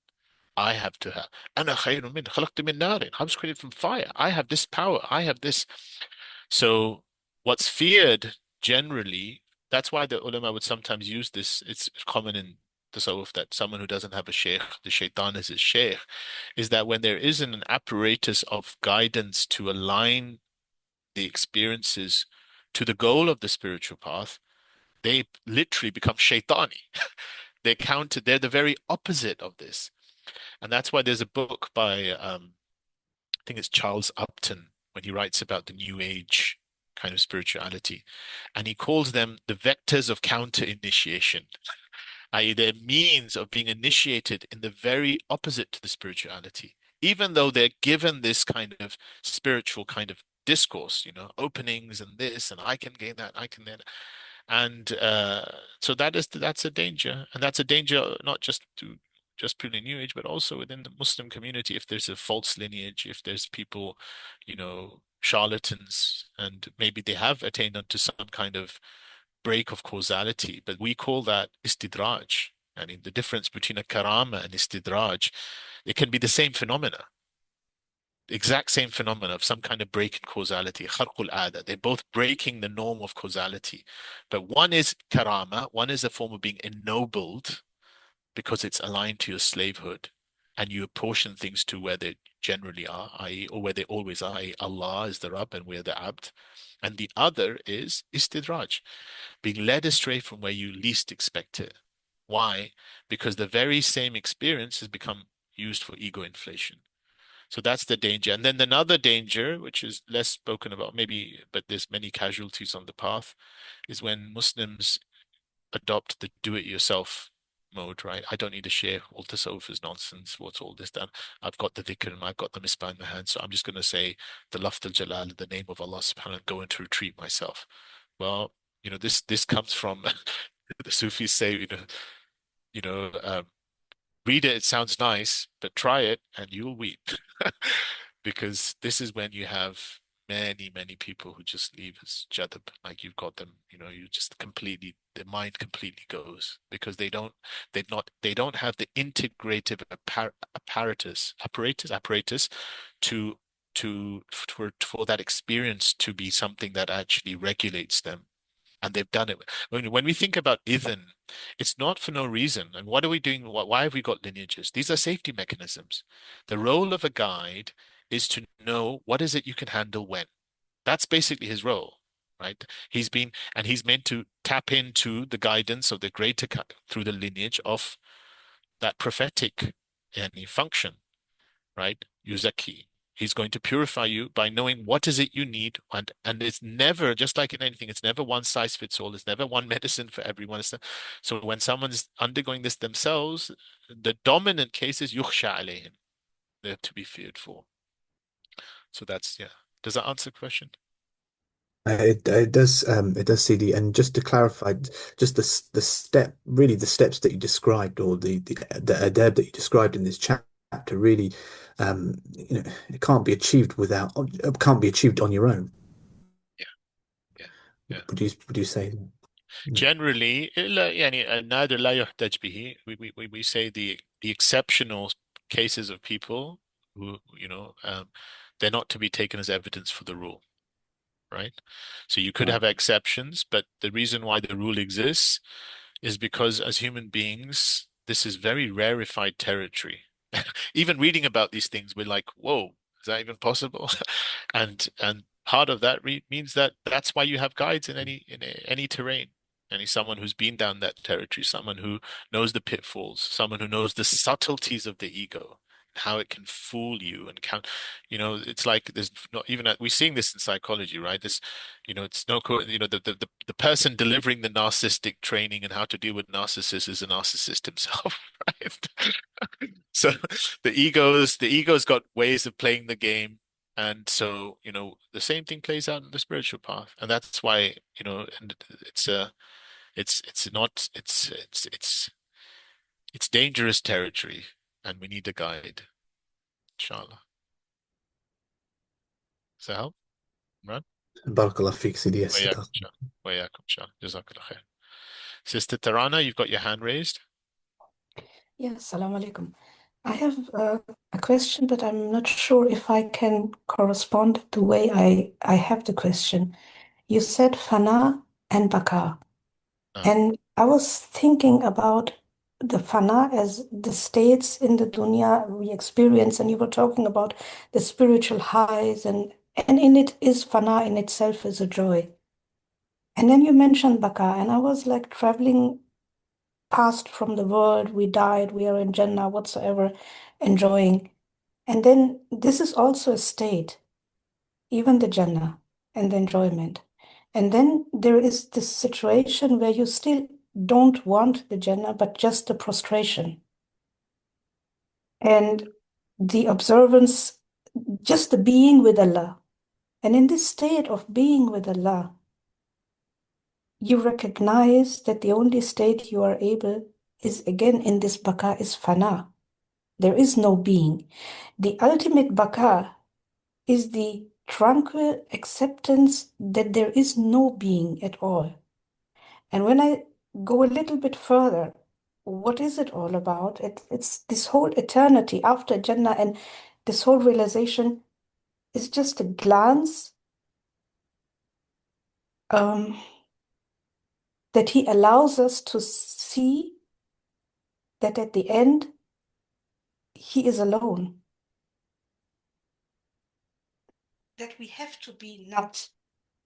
I have to have. Ana khayrun min, khalaqtu min narin. I was created from fire. I have this power. I have this. So what's feared generally, that's why the ulama would sometimes use this. It's common in tasawwuf that someone who doesn't have a sheikh, the shaitan is his sheikh, is that when there isn't an apparatus of guidance to align the experiences to the goal of the spiritual path, they literally become shaitani. They're the very opposite of this. And that's why there's a book by I think it's Charles Upton, when he writes about the New Age kind of spirituality, and he calls them the vectors of counter initiation, i.e., they're means of being initiated in the very opposite to the spirituality. even though they're given this kind of spiritual kind of discourse, openings and this, and I can gain that, I can then, and so that's a danger, and that's a danger not just purely New Age, but also within the Muslim community. If there's a false lineage, if there's people, charlatans, and maybe they have attained unto some kind of break of causality, but we call that istidraj. I mean, the difference between a karama and istidraj, it can be the same phenomena, exact same phenomena of some kind of break in causality, kharqul ada. They're both breaking the norm of causality. But one is karama, one is a form of being ennobled because it's aligned to your slavehood and you apportion things to where they generally are, i.e., or where they always are, i.e., Allah is the Rabb and we're the Abd. And the other is istidraj, being led astray from where you least expect it. Why? Because the very same experience has become used for ego inflation. So that's the danger. And then another danger, which is less spoken about, maybe, but there's many casualties on the path, is when Muslims adopt the do-it-yourself mode, right? I don't need to share all this is nonsense. What's all this done? I've got the dhikr and I've got the misbah in my hand, so I'm just going to say the lafz al-jalal, the name of Allah subhanahu wa ta'ala, go into retreat myself. Well, this comes from the Sufis say, you know, um, read it, it sounds nice, but try it and you'll weep. Because this is when you have many, many people who just leave as jadab, like you've got them, you just completely, their mind completely goes because they don't have the integrative apparatus to for that experience to be something that actually regulates them, and they've done it. When we think about idhan, it's not for no reason. And what are we doing? Why have we got lineages? These are safety mechanisms. The role of a guide is to know what is it you can handle when. That's basically his role, right? He's meant to tap into the guidance of the greater through the lineage of that prophetic any function, right? Yuzaki. He's going to purify you by knowing what is it you need, and it's never, just like in anything, it's never one size fits all. It's never one medicine for everyone. So when someone's undergoing this themselves, the dominant case is yukhsha alayhim. They're to be feared for. So that's, yeah. Does that answer the question? It does, CD. And just to clarify, just the step, really the steps that you described, or the adab that you described in this chapter, really, it can't be achieved on your own. Yeah, yeah, yeah. Would you say? No. Generally, يعني النادر لا يحتج به. We say the exceptional cases of people who, they're not to be taken as evidence for the rule, right? So you could Right. have exceptions, but the reason why the rule exists is because as human beings, this is very rarefied territory. Even reading about these things, we're like, whoa, is that even possible? And part of that means that that's why you have guides in any terrain. Any someone who's been down that territory, someone who knows the pitfalls, someone who knows the subtleties of the ego, how it can fool you and count. It's like there's not even we're seeing this in psychology, right? It's no, the person delivering the narcissistic training and how to deal with narcissists is a narcissist himself, right? So the ego's got ways of playing the game. And so, the same thing plays out in the spiritual path. And that's why, and it's not, it's dangerous territory and we need a guide, inshallah. Does that help, Imran? Barakallah feek, CD. Yes, it Wayakum, does. inshallah. Wayakum, inshallah. Jazakallah khair. Sister Tarana, you've got your hand raised. Yes, salam alaikum. I have a question, but I'm not sure if I can correspond the way I have the question. You said fana and baka, and I was thinking about the fana as the states in the dunya we experience, and you were talking about the spiritual highs, and in it is fana in itself is a joy. And then you mentioned baka, and I was like traveling passed from the world, we died, we are in Jannah, whatsoever, enjoying. And then this is also a state, even the Jannah and the enjoyment. And then there is this situation where you still don't want the Jannah, but just the prostration. And the observance, just the being with Allah. And in this state of being with Allah, you recognize that the only state you are able is, again, in this baka, is fana. There is no being. The ultimate baka is the tranquil acceptance that there is no being at all. And when I go a little bit further, what is it all about? It's this whole eternity after Jannah, and this whole realization is just a glance um, that He allows us to see that at the end, He is alone. That we have to be not,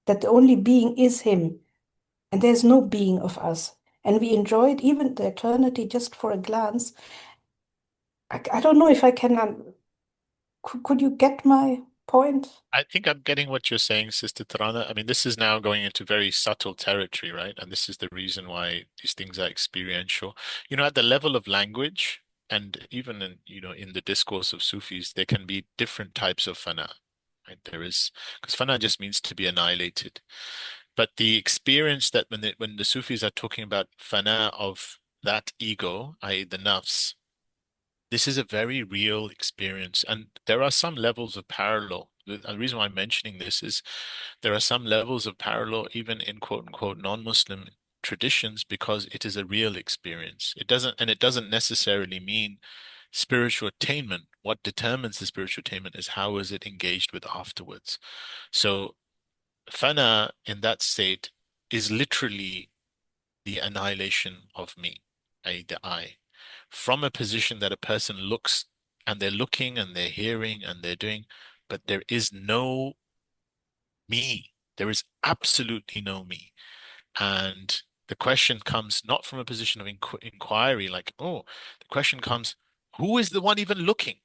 that the only being is Him, and there's no being of us. And we enjoyed even the eternity just for a glance. I don't know if I can, could you get my point? I think I'm getting what you're saying, Sister Tarana. I mean, this is now going into very subtle territory, right? And this is the reason why these things are experiential. You know, at the level of language, and even in, in the discourse of Sufis, there can be different types of fana, right? There is, because fana just means to be annihilated. But the experience that when the Sufis are talking about fana of that ego, i.e. the nafs, this is a very real experience, and there are some levels of parallel. The reason why I'm mentioning this is there are some levels of parallel even in quote unquote non-Muslim traditions because it is a real experience. It doesn't necessarily mean spiritual attainment. What determines the spiritual attainment is how is it engaged with afterwards. So fana in that state is literally the annihilation of me, i.e. the I, from a position that a person looks and they're looking and they're hearing and they're doing, but there is no me. There is absolutely no me. And the question comes not from a position of inquiry, like, oh, the question comes, who is the one even looking?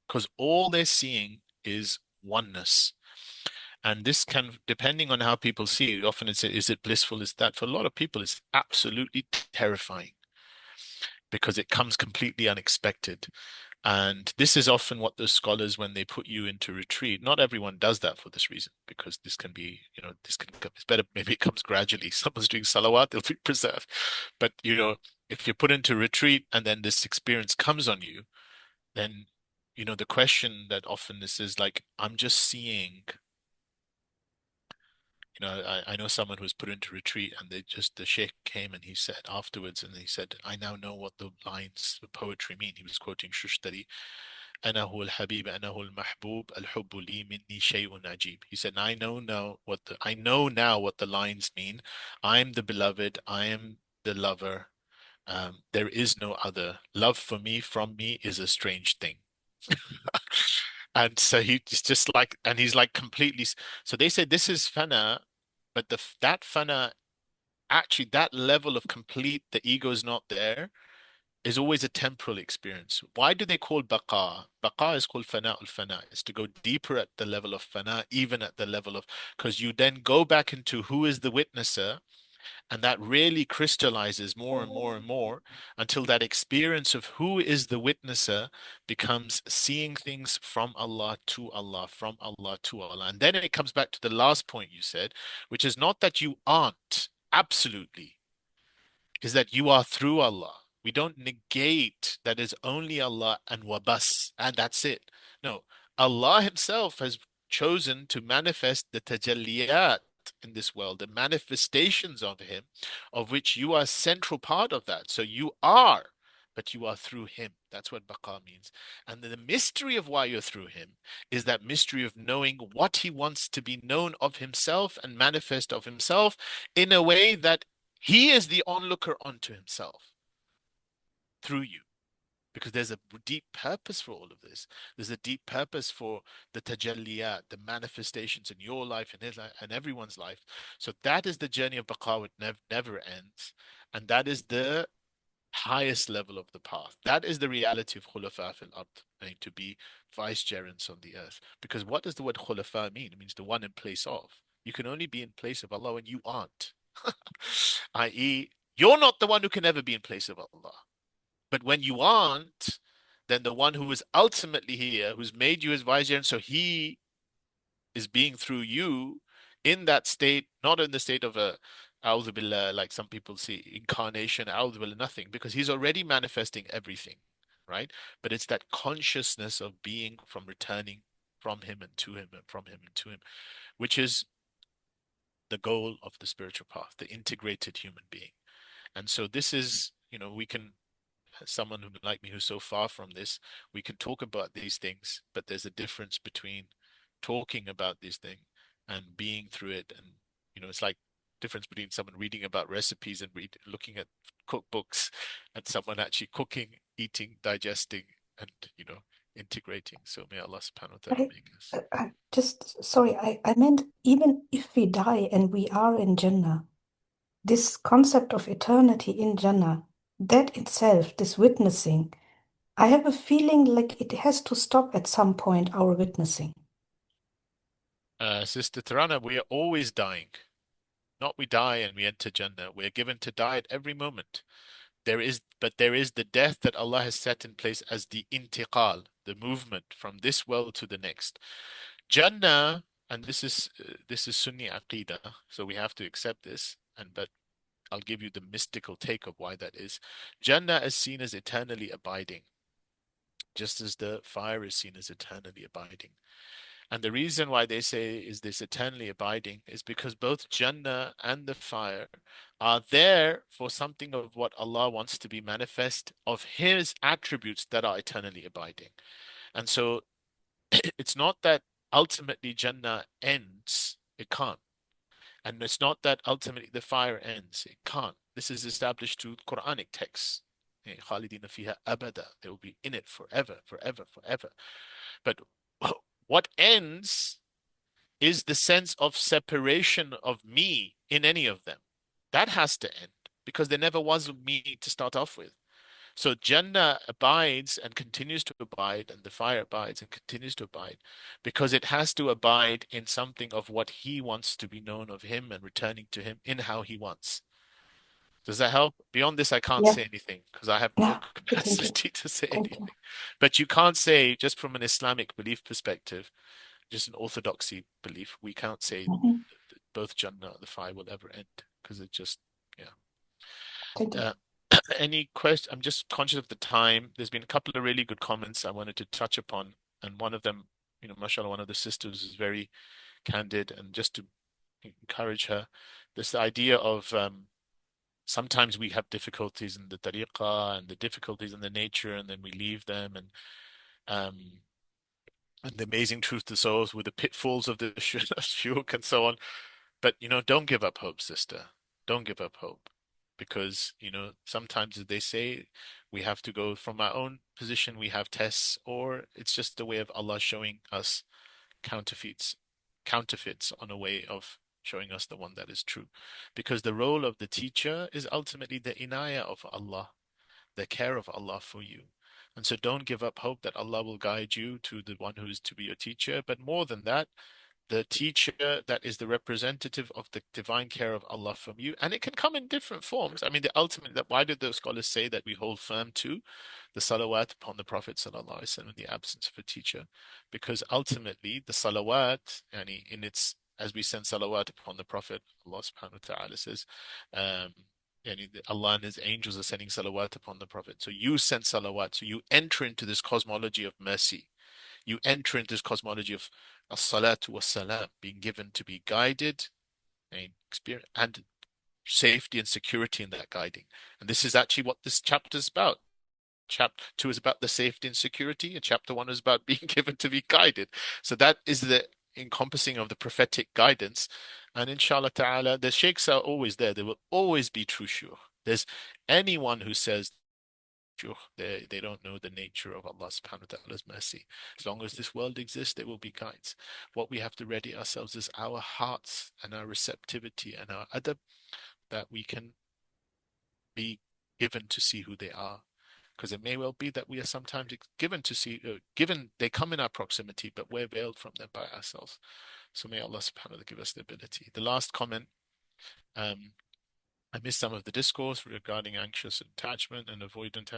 Because all they're seeing is oneness. And this can, depending on how people see it, often it's, is it blissful? Is that for a lot of people, it's absolutely terrifying because it comes completely unexpected. And this is often what the scholars, when they put you into retreat, not everyone does that for this reason, because this can be, it's better, maybe it comes gradually. Someone's doing salawat, they'll be preserved. But, if you're put into retreat and then this experience comes on you, then, the question that often this is like, I'm just seeing. I know someone who was put into retreat and the sheikh came and he said afterwards, and he said, I now know what the lines of poetry mean. He was quoting Shushtari, أنا هو الحبيب أنا هو المحبوب الحب لي مني شيء عجيب. He said, I know now what the lines mean. I'm the beloved, I am the lover. There is no other. Love for me from me is a strange thing. And so he's just like, and he's like completely. So they say this is fana, but that fana, actually, that level of complete, the ego is not there, is always a temporal experience. Why do they call baqa? Baqa is called fana ul fana. It's to go deeper at the level of fana, even at the level of, because you then go back into who is the witnesser, and that really crystallizes more and more and more until that experience of who is the witnesser becomes seeing things from Allah to Allah, from Allah to Allah. And then it comes back to the last point you said, which is not that you aren't, absolutely, is that you are through Allah. We don't negate that is only Allah and wabas, and that's it. No, Allah Himself has chosen to manifest the tajalliyat in this world, the manifestations of Him, of which you are a central part of that. So you are, but you are through Him. That's what baqa means. And the mystery of why you're through Him is that mystery of knowing what He wants to be known of Himself and manifest of Himself in a way that He is the onlooker unto Himself through you, because there's a deep purpose for all of this. There's a deep purpose for the tajalliyat, the manifestations in your life and his life and everyone's life. So that is the journey of baqa, it never ends. And that is the highest level of the path. That is the reality of khulafa fil ard, meaning to be vicegerents on the earth. Because what does the word khulafa mean? It means the one in place of. You can only be in place of Allah when you aren't. I.e., you're not the one who can ever be in place of Allah. But when you aren't, then the one who is ultimately here, who's made you his vizier, and so he is being through you in that state, not in the state of a a'udhu billah, like some people see incarnation, a'udhu billah, nothing, because he's already manifesting everything, right? But it's that consciousness of being from returning from him and to him and from him and to him, which is the goal of the spiritual path, the integrated human being. And so this is, we can, someone who like me who's so far from this, we can talk about these things, but there's a difference between talking about these things and being through it. And it's like difference between someone reading about recipes and looking at cookbooks and someone actually cooking, eating, digesting, and integrating. So may Allah subhanahu wa ta'ala I, make us. just sorry, I meant even if we die and we are in Jannah, this concept of eternity in Jannah, that itself, this witnessing, I have a feeling like it has to stop at some point, our witnessing. Sister Tarana, we are always dying. Not we die and we enter Jannah. We are given to die at every moment. But there is the death that Allah has set in place as the intiqal, the movement from this world to the next. Jannah, and this is Sunni Aqidah, so we have to accept this. But I'll give you the mystical take of why that is. Jannah is seen as eternally abiding, just as the fire is seen as eternally abiding. And the reason why they say is this eternally abiding is because both Jannah and the fire are there for something of what Allah wants to be manifest of His attributes that are eternally abiding. And so it's not that ultimately Jannah ends, it can't. And it's not that ultimately the fire ends, it can't. This is established through Quranic texts. خالدين فيها أبدا. They will be in it forever, forever, forever. But what ends is the sense of separation of me in any of them. That has to end because there never was me to start off with. So Jannah abides and continues to abide, and the fire abides and continues to abide because it has to abide in something of what he wants to be known of him and returning to him in how he wants. Does that help? Beyond this, I can't Yeah, say anything because I have no yeah. Okay, thank you. capacity to say Thank you. anything. But you can't say, just from an Islamic belief perspective, just an orthodoxy belief, we can't say Mhm. both Jannah, the fire will ever end because it just, yeah. Thank you. Uh, any question? I'm just conscious of the time. There's been a couple of really good comments I wanted to touch upon, and one of them, mashallah, one of the sisters is very candid, and just to encourage her, this idea of sometimes we have difficulties in the tariqah and the difficulties in the nature, and then we leave them, um, and the amazing truth to souls with the pitfalls of the shuk and so on. But don't give up hope, sister. Don't give up hope. Because, sometimes as they say, we have to go from our own position, we have tests, or it's just a way of Allah showing us counterfeits, counterfeits on a way of showing us the one that is true. Because the role of the teacher is ultimately the inayah of Allah, the care of Allah for you. And so don't give up hope that Allah will guide you to the one who is to be your teacher. But more than that, the teacher that is the representative of the divine care of Allah from you. And it can come in different forms. I mean, the ultimate, that why did those scholars say that we hold firm to the salawat upon the Prophet ﷺ in the absence of a teacher? Because ultimately the salawat, yani in its, as we send salawat upon the Prophet, Allah subhanahu wa ta'ala says, Allah and His angels are sending salawat upon the Prophet. So you send salawat. So you enter into this cosmology of mercy. You enter into this cosmology of as-salatu was-salam, being given to be guided and experience and safety and security in that guiding. And this is actually what this chapter is about. Chapter 2 is about the safety and security, and chapter 1 is about being given to be guided. So that is the encompassing of the prophetic guidance. And inshallah ta'ala, the sheikhs are always there. There will always be true shuyukh. There's anyone who says they don't know the nature of Allah subhanahu wa ta'ala's mercy. As long as this world exists, there will be guides. What we have to ready ourselves is our hearts and our receptivity and our adab that we can be given to see who they are. Because it may well be that we are sometimes given to see, given they come in our proximity, but we're veiled from them by ourselves. So may Allah subhanahu wa ta'ala give us the ability. The last comment, I missed some of the discourse regarding anxious attachment and avoidant.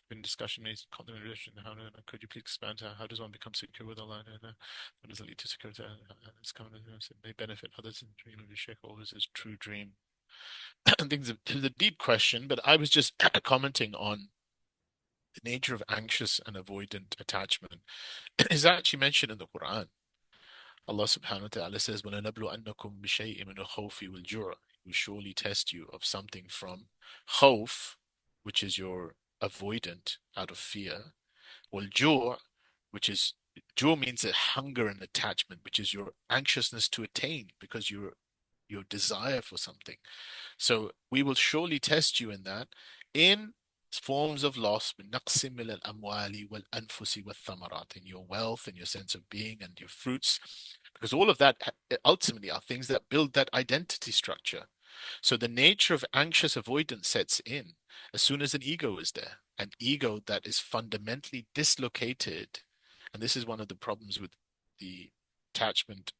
been discussion made content relation. Could you please expand how does one become secure with Allah? What does it lead to security? It's kind of it may benefit others in the dream of your Sheikh always is true dream. I think it's a deep question, but I was just commenting on the nature of anxious and avoidant attachment. It's actually mentioned in the Quran. Allah subhanahu wa ta'ala says, وَلَنَبْلُوَنَّكُمْ بِشَيْءٍ مِنَ الْخَوْفِ وَالْجُوعِ. We will surely test you of something from khawf, which is your avoidant out of fear, wal-ju', which is ju' means a hunger and attachment, which is your anxiousness to attain because your desire for something. So we will surely test you in that in forms of loss, in your wealth and your sense of being and your fruits, because all of that ultimately are things that build that identity structure. So the nature of anxious avoidance sets in as soon as an ego is there, an ego that is fundamentally dislocated. And this is one of the problems with the attachment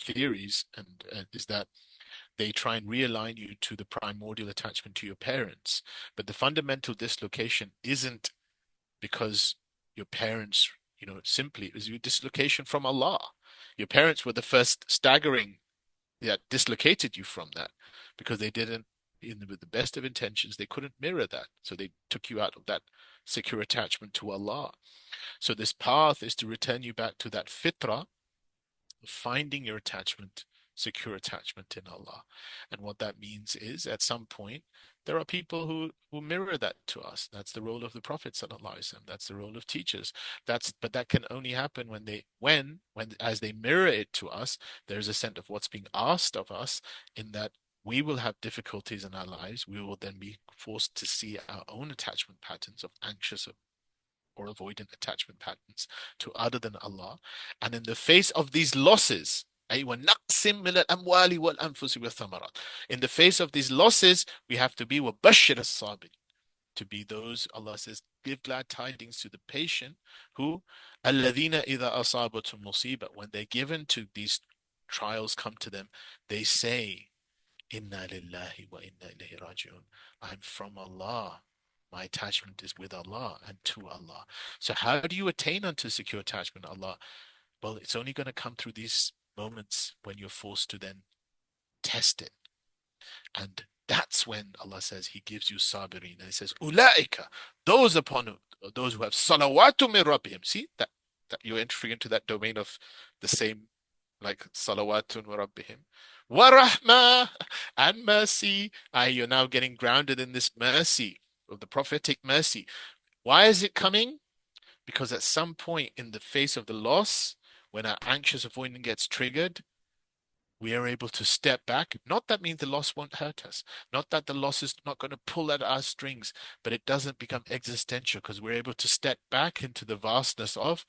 theories, and is that they try and realign you to the primordial attachment to your parents. But the fundamental dislocation isn't because your parents, simply it was your dislocation from Allah. Your parents were the first staggering that dislocated you from that because they didn't, with the best of intentions, they couldn't mirror that. So they took you out of that secure attachment to Allah. So this path is to return you back to that fitrah, finding your attachment, secure attachment in Allah. And what that means is at some point there are people who mirror that to us. That's the role of the Prophet sallallahu alaihi wasallam. That's the role of teachers. But that can only happen when as they mirror it to us, there's a sense of what's being asked of us, in that we will have difficulties in our lives. We will then be forced to see our own attachment patterns of anxious or avoidant attachment patterns to other than Allah. And in the face of these losses, in the face of these losses, we have to be وَبَشِّرَ الصَّابِرِينَ, to be those, Allah says, give glad tidings to the patient who الَّذِينَ إِذَا أَصَابَتْهُمْ مُصِيبَةٌ, when they're given to these trials come to them, they say, Inna lillahi wa inna ilayhi raji'un. I'm from Allah. My attachment is with Allah and to Allah. So how do you attain unto secure attachment, Allah? Well, it's only going to come through these moments when you're forced to then test it. And that's when Allah says He gives you sabirin. And He says, Ulaika, those who have salawatu min rabbihim. See that you're entering into that domain of the same, like salawatun wa rabbihim. Wa rahma, and mercy. You're now getting grounded in this mercy of the prophetic mercy. Why is it coming? Because at some point in the face of the loss, when our anxious avoidance gets triggered, we are able to step back. Not that means the loss won't hurt us. Not that the loss is not going to pull at our strings, but it doesn't become existential because we're able to step back into the vastness of,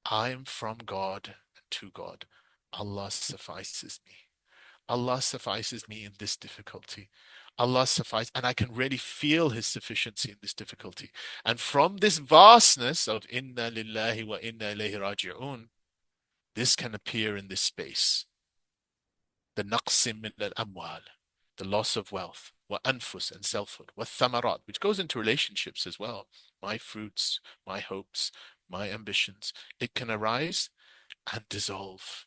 I am from God and to God. Allah suffices me. Allah suffices me in this difficulty. Allah suffices, and I can really feel His sufficiency in this difficulty. And from this vastness of Inna lillahi wa inna ilayhi raji'un, this can appear in this space. The naqsim min al-amwal, the loss of wealth, wa anfus and selfhood, wa thamarat, which goes into relationships as well. My fruits, my hopes, my ambitions. It can arise and dissolve.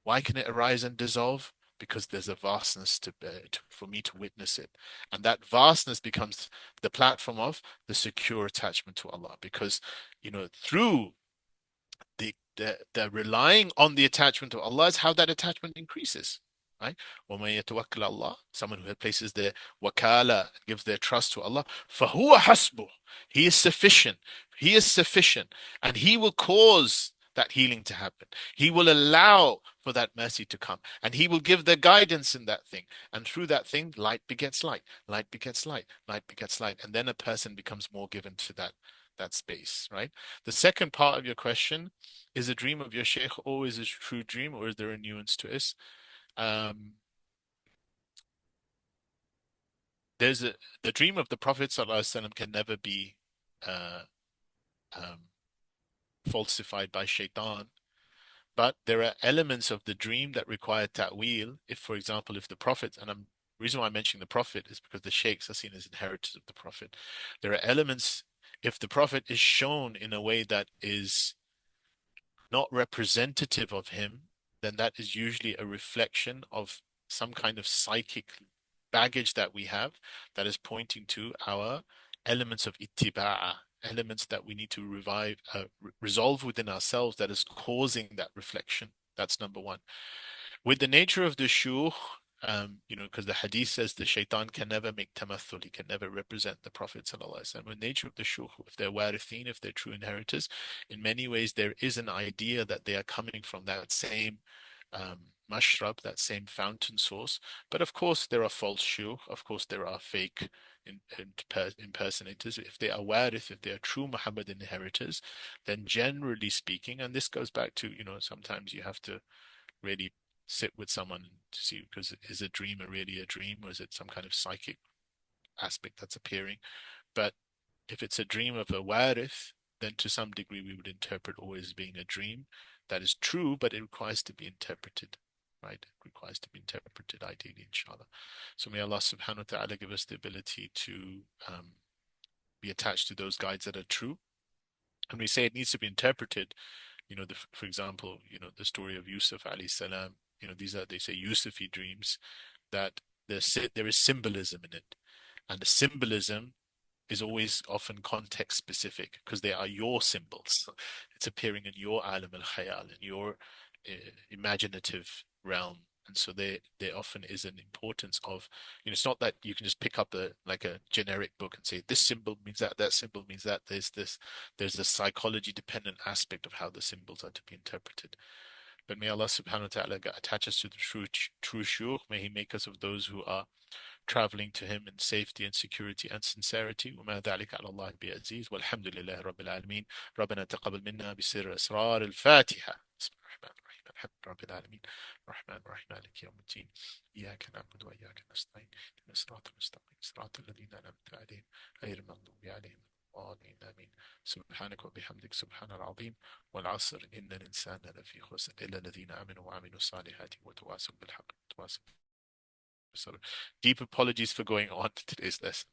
Why can it arise and dissolve? Because there's a vastness for me to witness it. And that vastness becomes the platform of the secure attachment to Allah. Because, through the relying on the attachment to Allah is how that attachment increases. Right? وَمَن يَتَوَكَّلْ Allah, someone who places their wakala, gives their trust to Allah, فَهُوَ حَسْبُهُ, He is sufficient. He is sufficient. And He will cause that healing to happen. He will allow for that mercy to come. And He will give the guidance in that thing. And through that thing, light begets light. Light begets light. Light begets light. And then a person becomes more given to that space, right? The second part of your question, is a dream of your sheikh always a true dream, or is there a nuance to it? The dream of the Prophet ﷺ can never be falsified by shaitan, but there are elements of the dream that require ta'wil. If, for example, if the Prophet, and the reason why I'm mentioning the Prophet is because the sheikhs are seen as inheritors of the Prophet. There are elements If the Prophet is shown in a way that is not representative of him, then that is usually a reflection of some kind of psychic baggage that we have that is pointing to our elements of ittiba'a, elements that we need to resolve within ourselves that is causing that reflection. That's number one. With the nature of the shuyukh, because the hadith says the shaitan can never make tamathul, he can never represent the Prophet ﷺ. With the nature of the shuyukh, if they're warithin, if they're true inheritors, in many ways there is an idea that they are coming from that same mashrab, that same fountain source. But of course there are false shuyukh, of course there are fake impersonators. If they are warith, if they are true Muhammadan inheritors, then generally speaking, and this goes back to, sometimes you have to really sit with someone to see, because is a dream really a dream, or is it some kind of psychic aspect that's appearing? But if it's a dream of a warith, then to some degree we would interpret always as being a dream that is true, but it requires to be interpreted, right? It requires to be interpreted ideally, inshallah. So may Allah subhanahu wa ta'ala give us the ability to be attached to those guides that are true. And we say it needs to be interpreted, for example, the story of Yusuf alayhi salam, they say Yusufi dreams, that there is symbolism in it. And the symbolism is always often context specific, because they are your symbols. It's appearing in your alam al-khayal, in your imaginative realm. And so there often is an importance of, it's not that you can just pick up like a generic book and say this symbol means that, that symbol means that. There's a psychology dependent aspect of how the symbols are to be interpreted. But may Allah subhanahu wa ta'ala attach us to the true shuyukh. May He make us of those who are traveling to him in safety and security and sincerity. وما ذلك على الله بعزيز والحمد لله رب العالمين. ربنا تقبل منا بسر أسرار الفاتحة. بسم الله الرحمن الرحيم الحمد لله رب العالمين الرحمن الرحيم مالك يوم الدين إياك نعبد وإياك نستعين اهدنا الصراط المستقيم صراط الذين أنعمت عليهم غير المغضوب عليهم آمين آمين سبحانك وبحمدك سبحان العظيم والعصر إن الإنسان لفي خسر إلا الذين آمنوا وعملوا الصالحات وتواصوا بالحق وتواصوا. So deep apologies for going on to today's lesson.